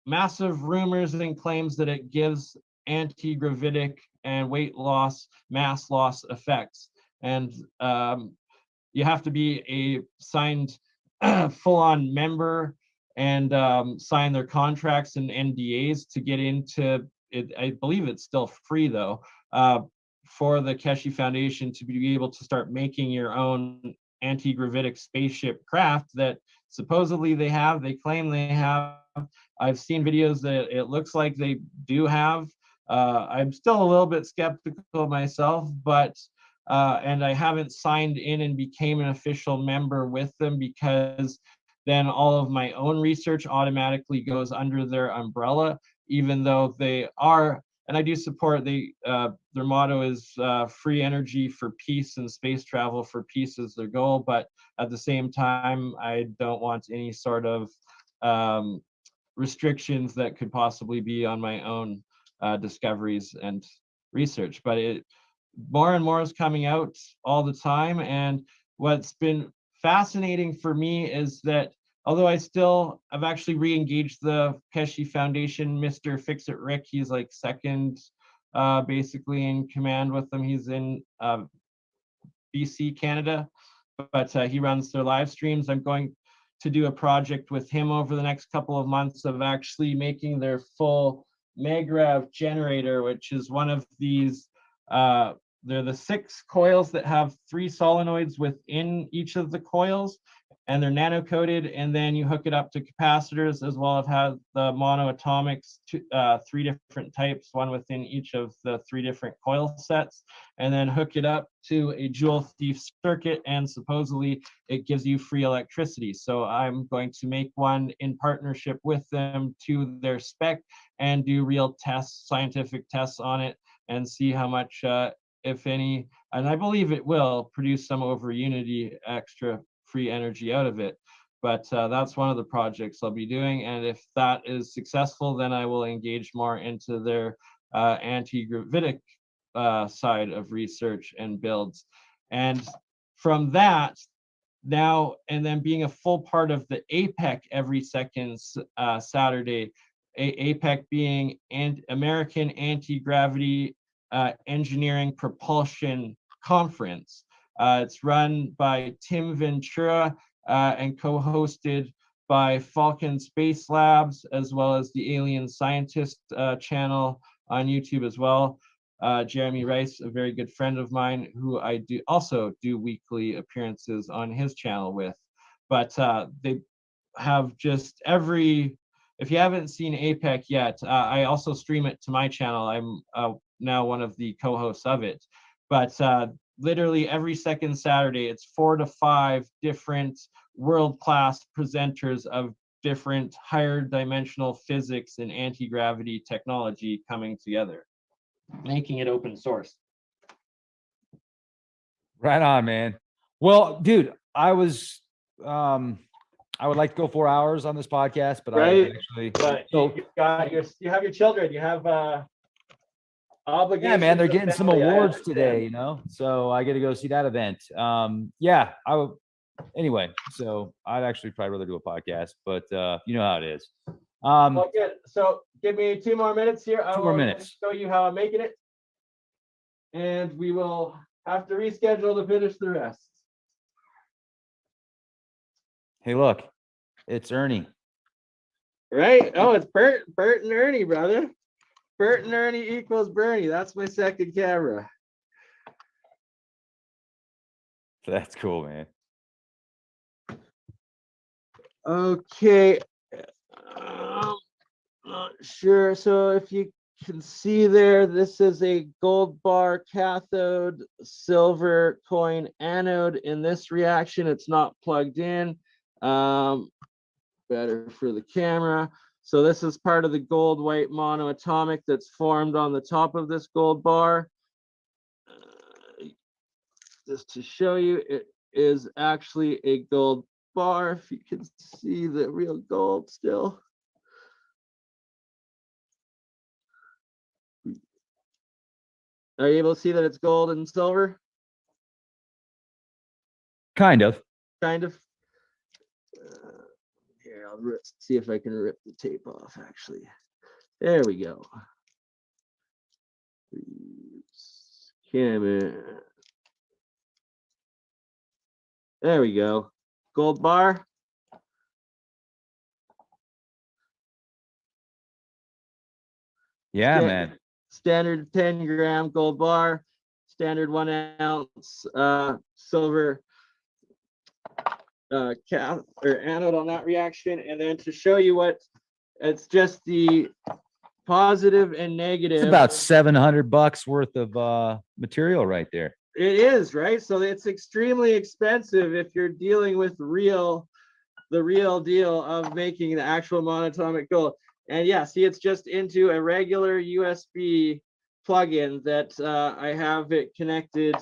massive rumors and claims that it gives anti-gravitic and weight loss, mass loss effects. And you have to be a signed full-on member and sign their contracts and NDAs to get into it. I believe it's still free though, for the Keshe Foundation to be able to start making your own anti-gravitic spaceship craft that supposedly they claim they have. I've seen videos that it looks like they do have. I'm still a little bit skeptical myself, but and I haven't signed in and became an official member with them, because then all of my own research automatically goes under their umbrella, even though they are, and I do support their motto is free energy for peace, and space travel for peace is their goal. But at the same time, I don't want any sort of restrictions that could possibly be on my own discoveries and research. But more and more is coming out all the time. And what's been fascinating for me is that although I've actually re-engaged the Keshe Foundation, Mr. Fix-It Rick, he's like second basically in command with them. He's in BC, Canada, but he runs their live streams. I'm going to do a project with him over the next couple of months of actually making their full Maggrav generator, which is one of these, they're the 6 coils that have 3 solenoids within each of the coils, and they're nano coated, and then you hook it up to capacitors, as well as have the monoatomics, 3 different types, one within each of the 3 different coil sets, and then hook it up to a joule thief circuit, and supposedly it gives you free electricity. So I'm going to make one in partnership with them to their spec and do real tests, scientific tests on it, and see how much, if any, and I believe it will produce some over unity extra free energy out of it. But that's one of the projects I'll be doing, and if that is successful, then I will engage more into their anti-gravitic side of research and builds. And from that, now, and then being a full part of the APEC every second Saturday, APEC being American Anti-Gravity Engineering Propulsion Conference. It's run by Tim Ventura and co-hosted by Falcon Space Labs, as well as the AlienScientist channel on YouTube as well. Jeremy Rice, a very good friend of mine, who I also do weekly appearances on his channel with. But they have just if you haven't seen APEC yet, I also stream it to my channel. I'm now one of the co-hosts of it. But literally every second Saturday, it's 4 to 5 different world-class presenters of different higher dimensional physics and anti-gravity technology coming together, making it open source. Right on, man. Well, dude, I would like to go 4 hours on this podcast, but right. I actually, but so you have your children, you have obligations. Yeah, man, they're getting some awards today, you know, so I get to go see that event. Yeah, I would. Anyway, so I'd actually probably rather do a podcast, but you know how it is. Well, good. So give me 2 more minutes here. 2 more minutes. Show you how I'm making it, and we will have to reschedule to finish the rest. Hey, look, it's Ernie. Right? Oh, it's Bert and Ernie, brother. Bert and Ernie equals Bernie. That's my second camera. That's cool, man. Okay. Not sure. So if you can see there, this is a gold bar cathode, silver coin anode. In this reaction, it's not plugged in. Better for the camera. So this is part of the gold white monoatomic that's formed on the top of this gold bar. Just to show you, it is actually a gold bar. If you can see the real gold still. Are you able to see that it's gold and silver? Kind of. Kind of. Here, I'll see if I can rip the tape off, actually. There we go. Camera. There we go. Gold bar. Yeah, man. Standard 10-gram gold bar. Standard 1 ounce silver cathode or anode on that reaction. And then to show you what, it's just the positive and negative. It's about $700 worth of material right there. It is, right? So it's extremely expensive if you're dealing with the real deal of making the actual monatomic gold. And yeah, see, it's just into a regular USB plug-in that I have it connected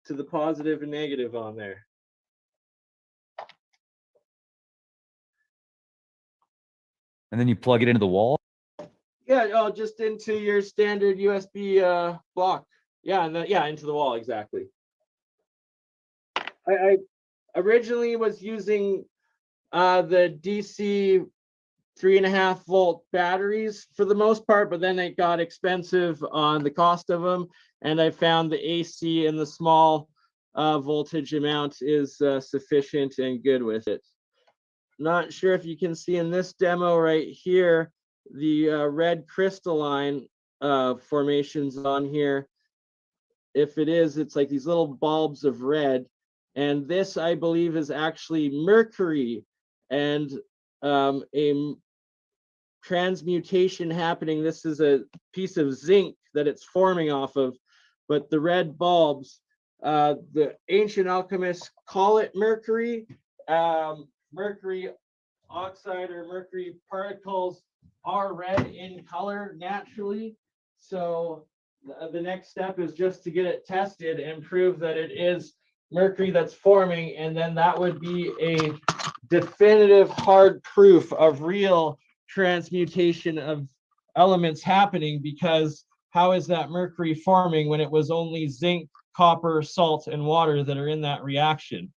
to the positive and negative on there. And then you plug it into the wall. Yeah, oh, just into your standard USB block. Yeah, and then, yeah, into the wall, exactly. I originally was using the DC 3.5 volt batteries for the most part, but then it got expensive on the cost of them, and I found the AC in the small voltage amount is sufficient and good with it. Not sure if you can see in this demo right here, the red crystalline formations on here. If it is, it's like these little bulbs of red. And this, I believe, is actually mercury and a transmutation happening. This is a piece of zinc that it's forming off of, but the red bulbs, the ancient alchemists call it mercury. Mercury oxide or mercury particles are red in color naturally. So the next step is just to get it tested and prove that it is mercury that's forming, and then that would be a definitive hard proof of real transmutation of elements happening, because how is that mercury forming when it was only zinc, copper, salt, and water that are in that reaction?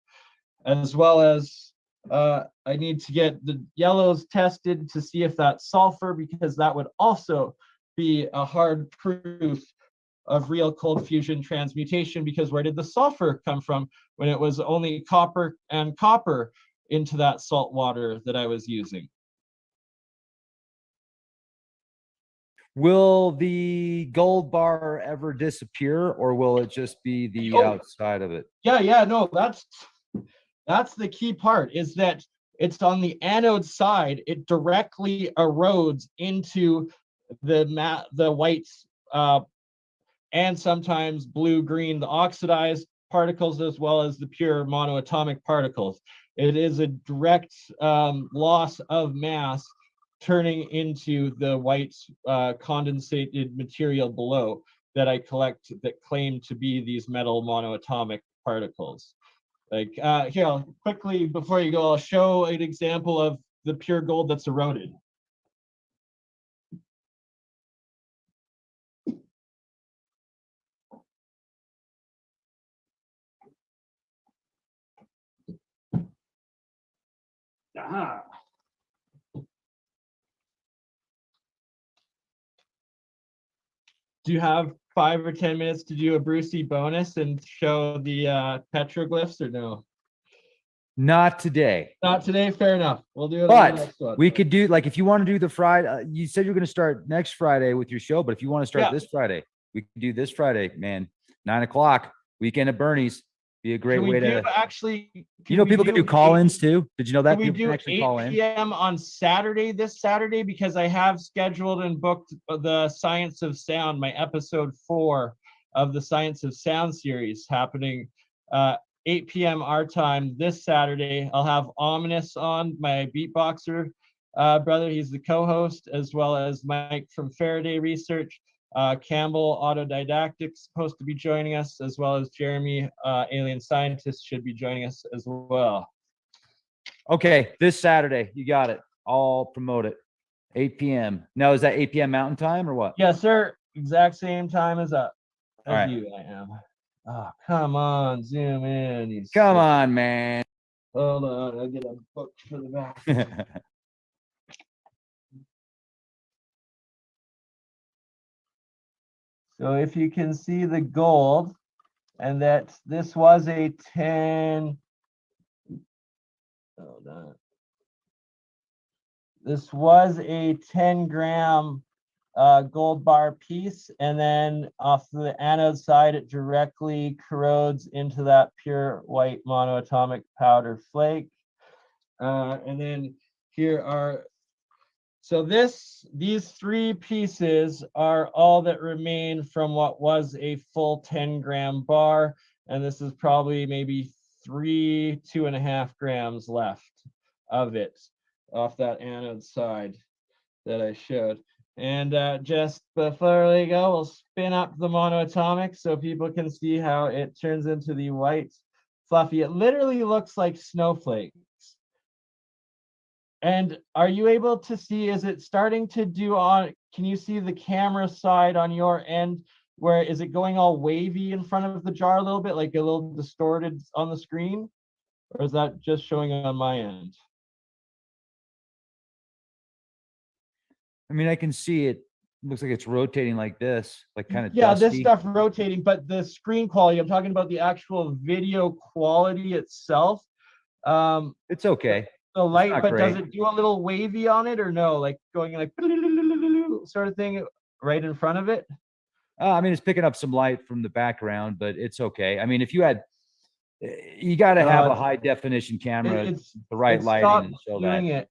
As well as I need to get the yellows tested to see if that's sulfur, because that would also be a hard proof of real cold fusion transmutation, because where did the sulfur come from when it was only copper and copper into that salt water that I was using? Will the gold bar ever disappear, or will it just be the outside of it? Yeah, no, that's the key part, is that it's on the anode side. It directly erodes into the white and sometimes blue-green, the oxidized particles, as well as the pure monoatomic particles. It is a direct loss of mass turning into the white condensated material below that I collect that claim to be these metal monoatomic particles. Like here, I'll quickly, before you go, I'll show an example of the pure gold that's eroded. Aha. Do you have 5 or 10 minutes to do a Brucey bonus and show the petroglyphs, or no? Not today. Not today, fair enough. We'll do it But on the next one. we could do, like, if you want to do the Friday, you said you're going to start next Friday with your show, but if you want to start this Friday, we can do this Friday, man. 9 o'clock, weekend at Bernie's. Be a great Can we way do to. actually? You know, people can do call-ins too. Did you know that Can we people can do actually 8 call in? p.m. on Saturday, this Saturday? Because I have scheduled and booked the Science of Sound, my episode 4 of the Science of Sound series happening 8 p.m. our time this Saturday. I'll have Ominous on, my beatboxer brother. He's the co-host, as well as Mike from Faraday Research. Campbell Autodidactics supposed to be joining us, as well as Jeremy AlienScientist should be joining us as well. Okay, this Saturday, you got it. I'll promote it. 8 p.m. Now, is that 8 p.m. Mountain Time or what? Yes, sir. Exact same time as All right. you. I am. Oh, come on, zoom in. Come on, man. Hold on, I'll get a book for the back. So if you can see the gold, and that this was a 10. Hold on. This was a 10-gram gold bar piece, and then off the anode side, it directly corrodes into that pure white monoatomic powder flake. And then here are, so these 3 pieces are all that remain from what was a full 10-gram bar, and this is probably maybe 2.5 grams left of it off that anode side that I showed. And just before we go, we'll spin up the monoatomic so people can see how it turns into the white fluffy. It literally looks like snowflakes. And are you able to see, is it starting to do on, can you see the camera side on your end, where is it going all wavy in front of the jar a little bit, like a little distorted on the screen? Or is that just showing on my end? I mean, I can see it. Looks like it's rotating like this, like kind of Yeah, dusty. this stuff rotating, but the screen quality, I'm talking about the actual video quality itself. It's okay. The light, but great. does it do a little wavy on it or no? Like going like sort of thing right in front of it? I mean, it's picking up some light from the background, but it's okay. I mean, if you had, you got to have a high definition camera, the right lighting to show doing that.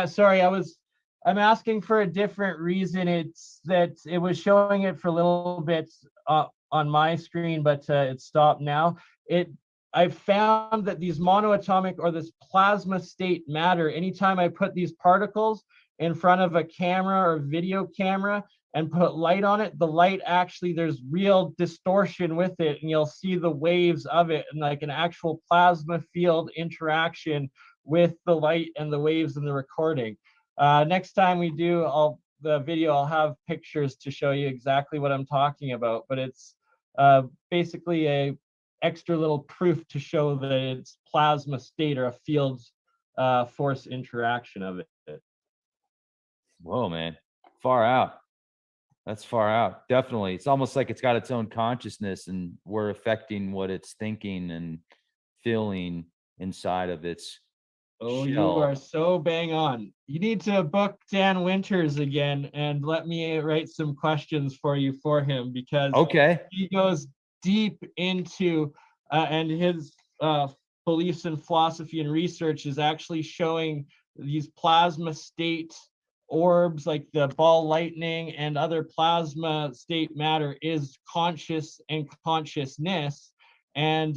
It. Sorry, I'm asking for a different reason. It's that it was showing it for a little bit on my screen, but it stopped now. I've found that these monoatomic or this plasma state matter, anytime I put these particles in front of a camera or video camera and put light on it, the light actually, there's real distortion with it, and you'll see the waves of it and like an actual plasma field interaction with the light and the waves in the recording. Next time we do the video, I'll have pictures to show you exactly what I'm talking about, but it's basically a extra little proof to show that it's plasma state or a field force interaction of it. Whoa, man, far out. That's far out. Definitely. It's almost like it's got its own consciousness and we're affecting what it's thinking and feeling inside of its Oh, shell. you are so bang on. You need to book Dan Winters again and let me write some questions for you for him, because he goes deep into and his beliefs and philosophy and research is actually showing these plasma state orbs like the ball lightning and other plasma state matter is conscious and consciousness. And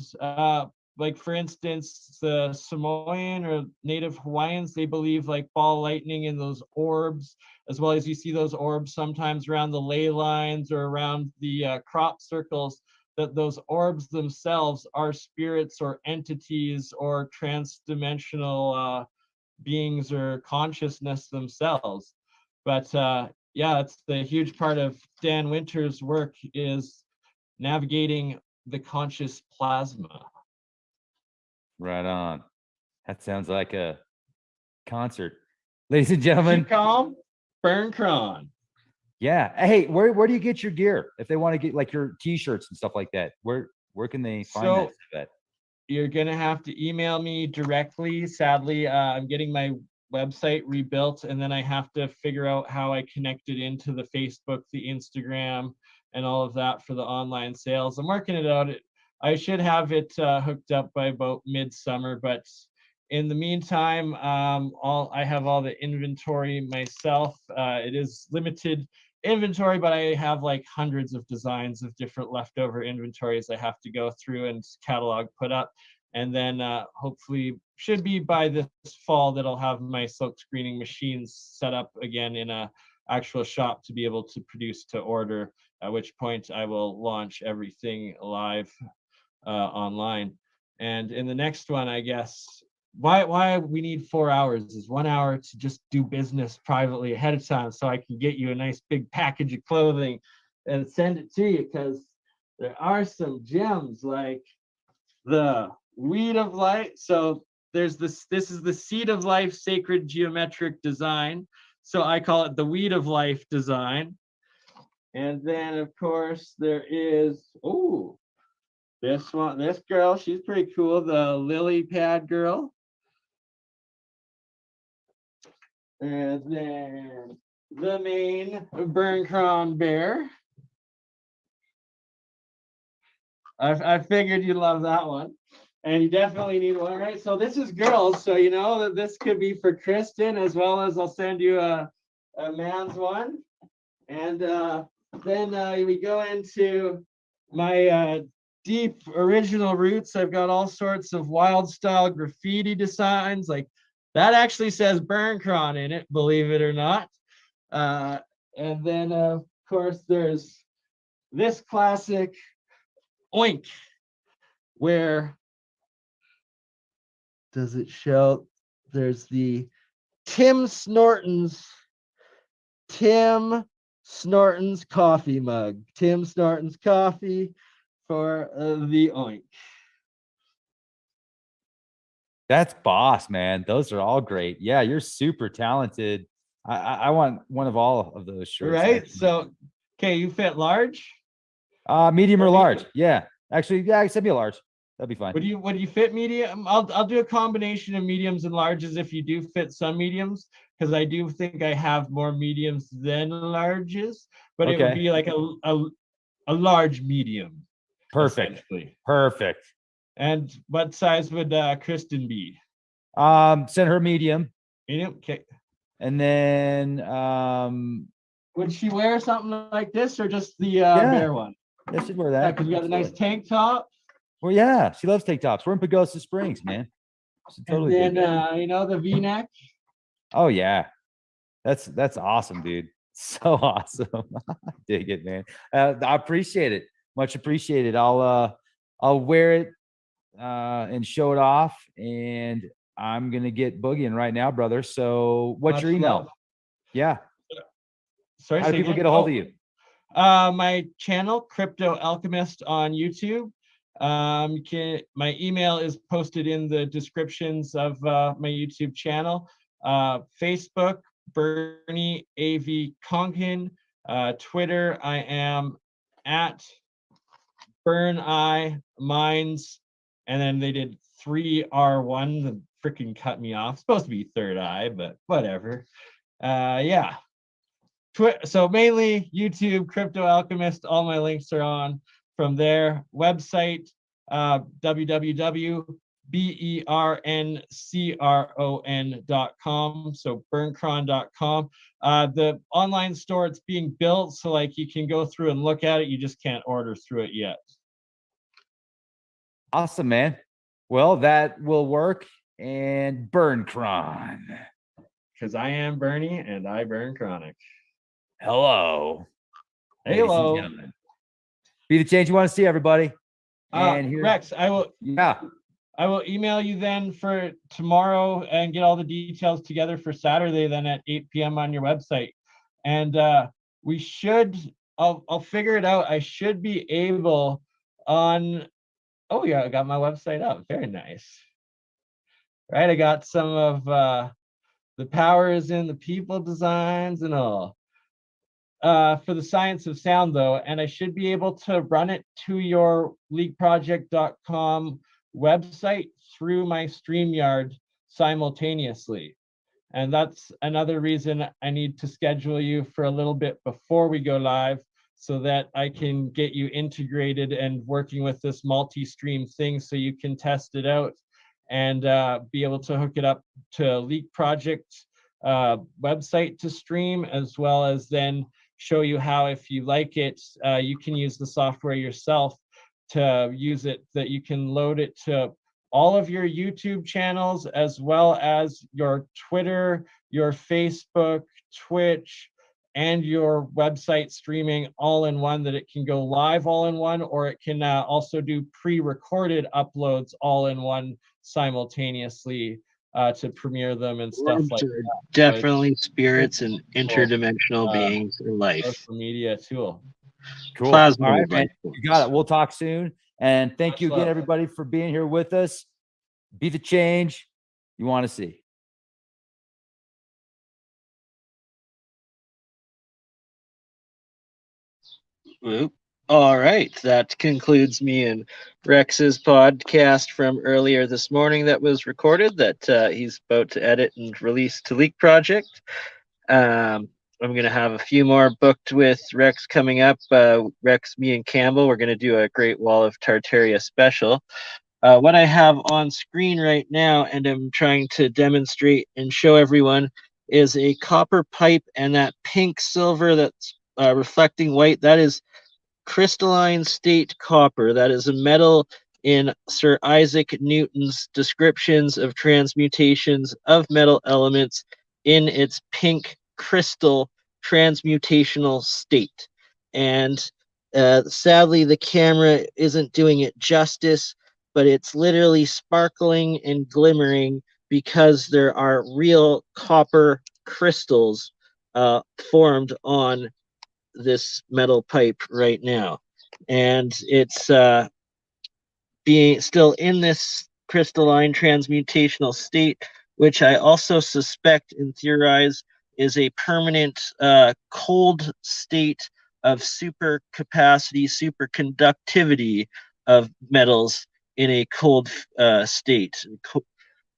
like for instance, the Samoan or Native Hawaiians, they believe like ball lightning in those orbs, as well as you see those orbs sometimes around the ley lines or around the crop circles, that those orbs themselves are spirits or entities or trans-dimensional beings or consciousness themselves. But yeah, it's the huge part of Dan Winters' work is navigating the conscious plasma. Right on. That sounds like a concert. Ladies and gentlemen. Keep calm, burn cron. Yeah. Hey, where do you get your gear? If they want to get like your t-shirts and stuff like that, where can they find that stuff at? You're gonna have to email me directly. Sadly, I'm getting my website rebuilt, and then I have to figure out how I connect it into the Facebook, the Instagram, and all of that for the online sales. I'm working it out. I should have it hooked up by about midsummer, but in the meantime, I have all the inventory myself. It is limited inventory, but I have like hundreds of designs of different leftover inventories I have to go through and catalog put up. And then hopefully should be by this fall that I'll have my silk screening machines set up again in a actual shop to be able to produce to order, at which point I will launch everything live online. And in the next one, I guess, why we need 4 hours is 1 hour to just do business privately ahead of time so I can get you a nice big package of clothing and send it to you, because there are some gems like the Weed of Life. So there's this is the Seed of Life sacred geometric design. So I call it the Weed of Life design. And then of course there is, oh, this one, this girl, she's pretty cool, the lily pad girl. And then the main BurnCron bear. I figured you'd love that one. And you definitely need one, right? So this is girls, so you know that this could be for Kristen, as well as I'll send you a man's one. And then we go into my deep original roots. I've got all sorts of wild style graffiti designs, like that actually says BurnCron in it, believe it or not. And then of course there's this classic oink, where does it show? There's the Tim Snorton's coffee mug. Tim Snorton's coffee for the oink. That's boss, man. Those are all great. Yeah, you're super talented. I want one of all of those shirts. Right. Actually. So, okay, you fit large? Medium or large? Yeah. Actually, yeah, send me a large. That'd be fine. Would you fit medium? I'll do a combination of mediums and larges if you do fit some mediums, because I do think I have more mediums than larges, but it would be like a large medium. Perfect. Perfect. And what size would Kristen be? Send her medium. Medium. Okay. And then would she wear something like this, or just the bear one? Yeah, she'd wear that. Yeah, because you got the nice tank top. Well, yeah, she loves tank tops. We're in Pagosa Springs, man. Totally. And then you know, the V-neck. Oh yeah, that's awesome, dude. So awesome. Dig it, man. I appreciate it. Much appreciated. I'll wear it and show it off, and I'm gonna get boogieing right now, brother. So what's your email? Love. Yeah. Sorry, how do people get a hold of you? My channel, Crypto Alchemist on YouTube. My email is posted in the descriptions of my YouTube channel. Facebook, BurnEye AV Konkin. Twitter, I am at BurnEye Mines, and then they did 3R1. The freaking cut me off. It's supposed to be third eye, but whatever. Yeah. So mainly YouTube, Crypto Alchemist. All my links are on from there. Website, www.berncron.com. So burncron.com. The online store, it's being built, so like you can go through and look at it. You just can't order through it yet. Awesome, man. Well, that will work. And BurnCron. Because I am Bernie and I burn chronic. Hello. Hello. Be the change you want to see, everybody. And here, Rex, I will email you then for tomorrow and get all the details together for Saturday then at 8 p.m. on your website. And we should, I'll figure it out. I should be able on, oh yeah, I got my website up. Very nice. Right, I got some of the power is in the people designs and all. For the science of sound though, and I should be able to run it to your LeakProject.com website through my StreamYard simultaneously. And that's another reason I need to schedule you for a little bit before we go live, so that I can get you integrated and working with this multi-stream thing so you can test it out and be able to hook it up to LeakProject website to stream, as well as then show you how, if you like it, you can use the software yourself to use it, that you can load it to all of your YouTube channels, as well as your Twitter, your Facebook, Twitch, and your website streaming all in one, that it can go live all in one, or it can also do pre-recorded uploads all in one simultaneously to premiere them and stuff Worms like are that. definitely spirits and interdimensional beings in life. Social media tool. Cool. Plasma All right, man. life You got it. We'll talk soon. And thank Much you again, love. everybody, for being here with us. Be the change you want to see. Oop. All right, that concludes me and Rex's podcast from earlier this morning that was recorded that he's about to edit and release to LeakProject. I'm going to have a few more booked with Rex coming up. Rex, me, and Campbell, we're going to do a Great Wall of Tartaria special. What I have on screen right now, and I'm trying to demonstrate and show everyone, is a copper pipe, and that pink silver that's reflecting white, that is crystalline state copper. That is a metal in Sir Isaac Newton's descriptions of transmutations of metal elements in its pink crystal transmutational state. And sadly, the camera isn't doing it justice, but it's literally sparkling and glimmering because there are real copper crystals formed on this metal pipe right now. And it's being still in this crystalline transmutational state, which I also suspect and theorize is a permanent cold state of supercapacity, superconductivity of metals in a cold state,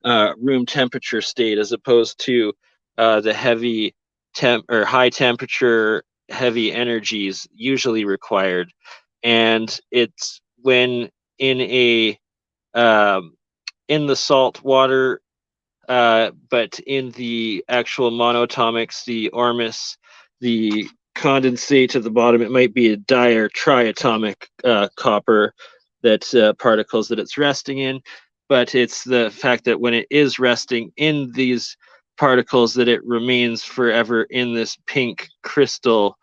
room temperature state, as opposed to the heavy or high temperature, heavy energies usually required. And it's when in a in the salt water, but in the actual monatomics, the ormus, the condensate at the bottom, it might be a di or triatomic copper that particles that it's resting in. But it's the fact that when it is resting in these particles, that it remains forever in this pink crystal,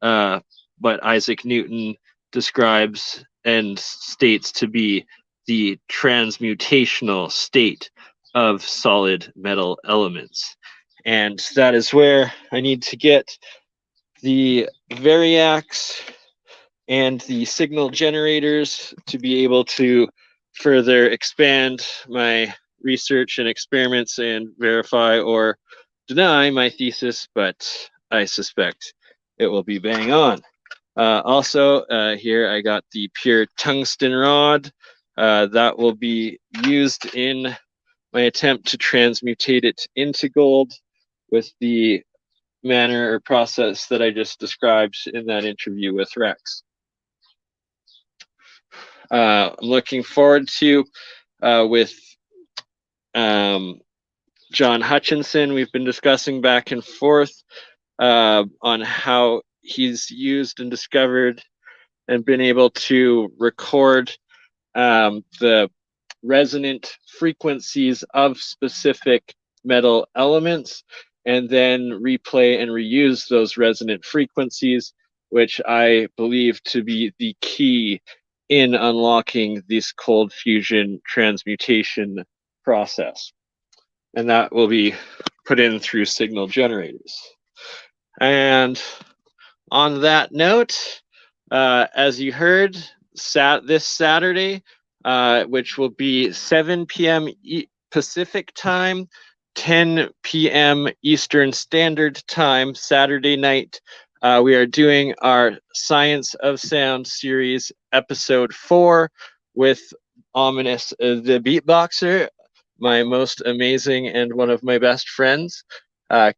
what Isaac Newton describes and states to be the transmutational state of solid metal elements. And that is where I need to get the variacs and the signal generators to be able to further expand my research and experiments and verify or deny my thesis, but I suspect it will be bang on. Also, here I got the pure tungsten rod that will be used in my attempt to transmutate it into gold with the manner or process that I just described in that interview with Rex. I'm looking forward to with John Hutchinson. We've been discussing back and forth on how he's used and discovered and been able to record the resonant frequencies of specific metal elements, and then replay and reuse those resonant frequencies, which I believe to be the key in unlocking this cold fusion transmutation process. And that will be put in through signal generators. And on that note, as you heard, this Saturday, which will be 7 p.m. Pacific time, 10 p.m. Eastern Standard Time, Saturday night, we are doing our Science of Sound series, episode 4, with Ominous, the beatboxer, my most amazing and one of my best friends,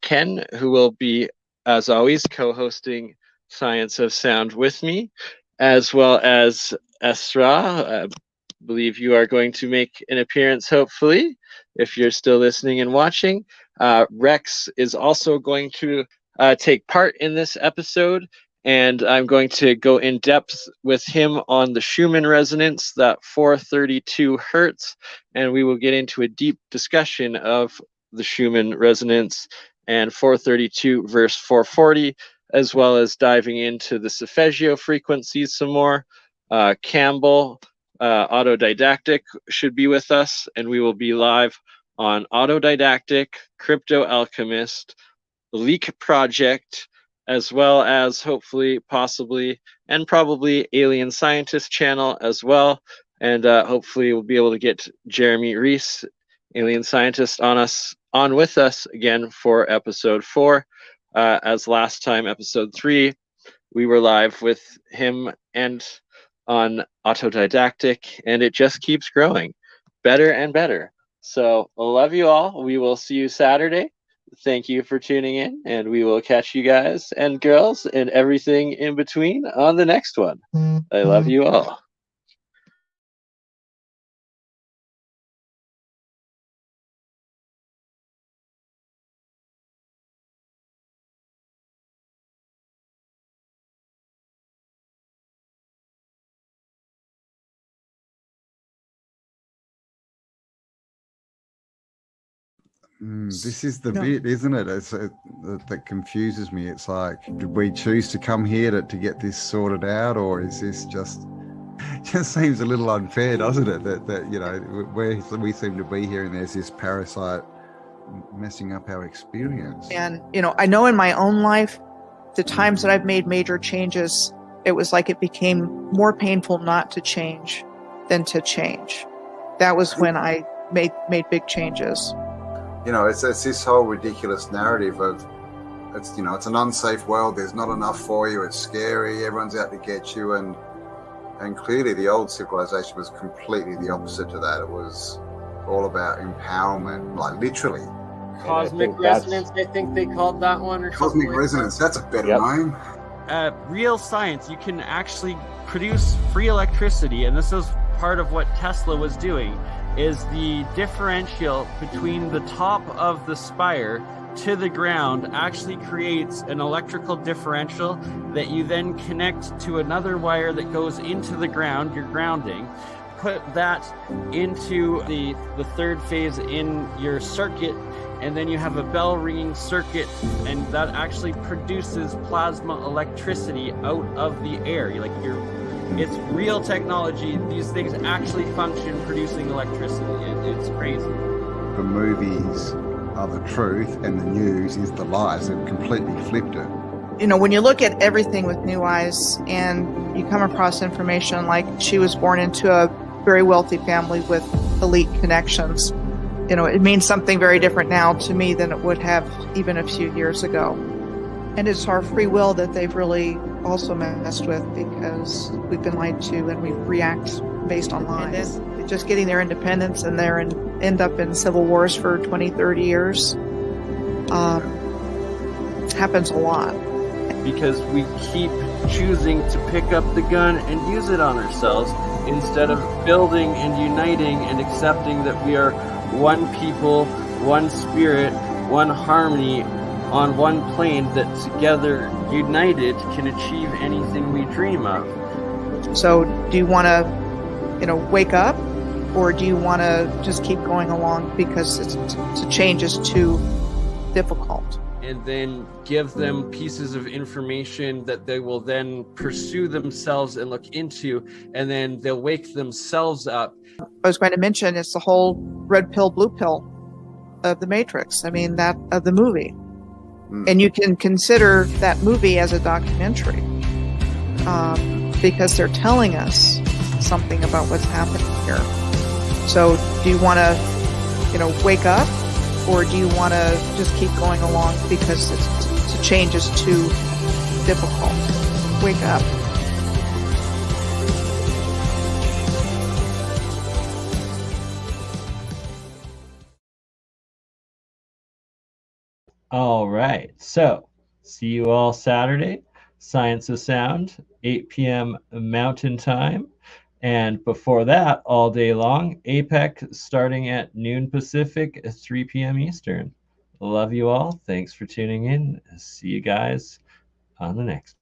Ken, who will be, as always, co-hosting Science of Sound with me, as well as Esra. I believe you are going to make an appearance, hopefully, if you're still listening and watching. Rex is also going to take part in this episode, and I'm going to go in depth with him on the Schumann resonance, that 432 hertz, and we will get into a deep discussion of the Schumann resonance and 432 verse 440, as well as diving into the solfeggio frequencies some more. Campbell, Autodidactic, should be with us, and we will be live on Autodidactic, Crypto Alchemist, LeakProject, as well as hopefully, possibly, and probably AlienScientist channel as well. And hopefully we'll be able to get Jeremy Reese, AlienScientist, on with us again for episode 4. As last time, episode 3, we were live with him and on Autodidactic, and it just keeps growing better and better. So I love you all. We will see you Saturday. Thank you for tuning in, and we will catch you guys and girls and everything in between on the next one. I love you all. This is the bit, isn't it? That confuses me. It's like, did we choose to come here to get this sorted out, or is this just seems a little unfair, doesn't it? That you know, we seem to be here and there's this parasite messing up our experience. And you know, I know in my own life, the times that I've made major changes, it was like it became more painful not to change than to change. That was when I made big changes. You know, it's this whole ridiculous narrative of it's an unsafe world. There's not enough for you. It's scary. Everyone's out to get you, and clearly the old civilization was completely the opposite to that. It was all about empowerment, like literally. Cosmic resonance, I think they called that one, or cosmic resonance. That's a better name. Real science, you can actually produce free electricity, and this is part of what Tesla was doing. Is the differential between the top of the spire to the ground actually creates an electrical differential that you then connect to another wire that goes into the ground, your grounding. Put that into the third phase in your circuit, and then you have a bell ringing circuit, and that actually produces plasma electricity out of the air. It's real technology. These things actually function producing electricity. It's crazy. The movies are the truth and the news is the lies. They've completely flipped it. You know, when you look at everything with new eyes and you come across information like she was born into a very wealthy family with elite connections, you know, it means something very different now to me than it would have even a few years ago. And it's our free will that they've really also messed with, because we've been lied to and we react based on lies. Just getting their independence and end up in civil wars for 20, 30 years happens a lot. Because we keep choosing to pick up the gun and use it on ourselves instead of building and uniting and accepting that we are one people, one spirit, one harmony, on one plane that together, united, can achieve anything we dream of. So do you want to, wake up, or do you want to just keep going along because the change is too difficult? And then give them pieces of information that they will then pursue themselves and look into, and then they'll wake themselves up. I was going to mention it's the whole red pill, blue pill of the Matrix. I mean, that of the movie. And you can consider that movie as a documentary because they're telling us something about what's happening here. So do you want to, wake up, or do you want to just keep going along because the change is too difficult? Wake up. All right. So see you all Saturday. Science of Sound, 8 p.m. Mountain Time. And before that, all day long, APEC starting at noon Pacific, 3 p.m. Eastern. Love you all. Thanks for tuning in. See you guys on the next.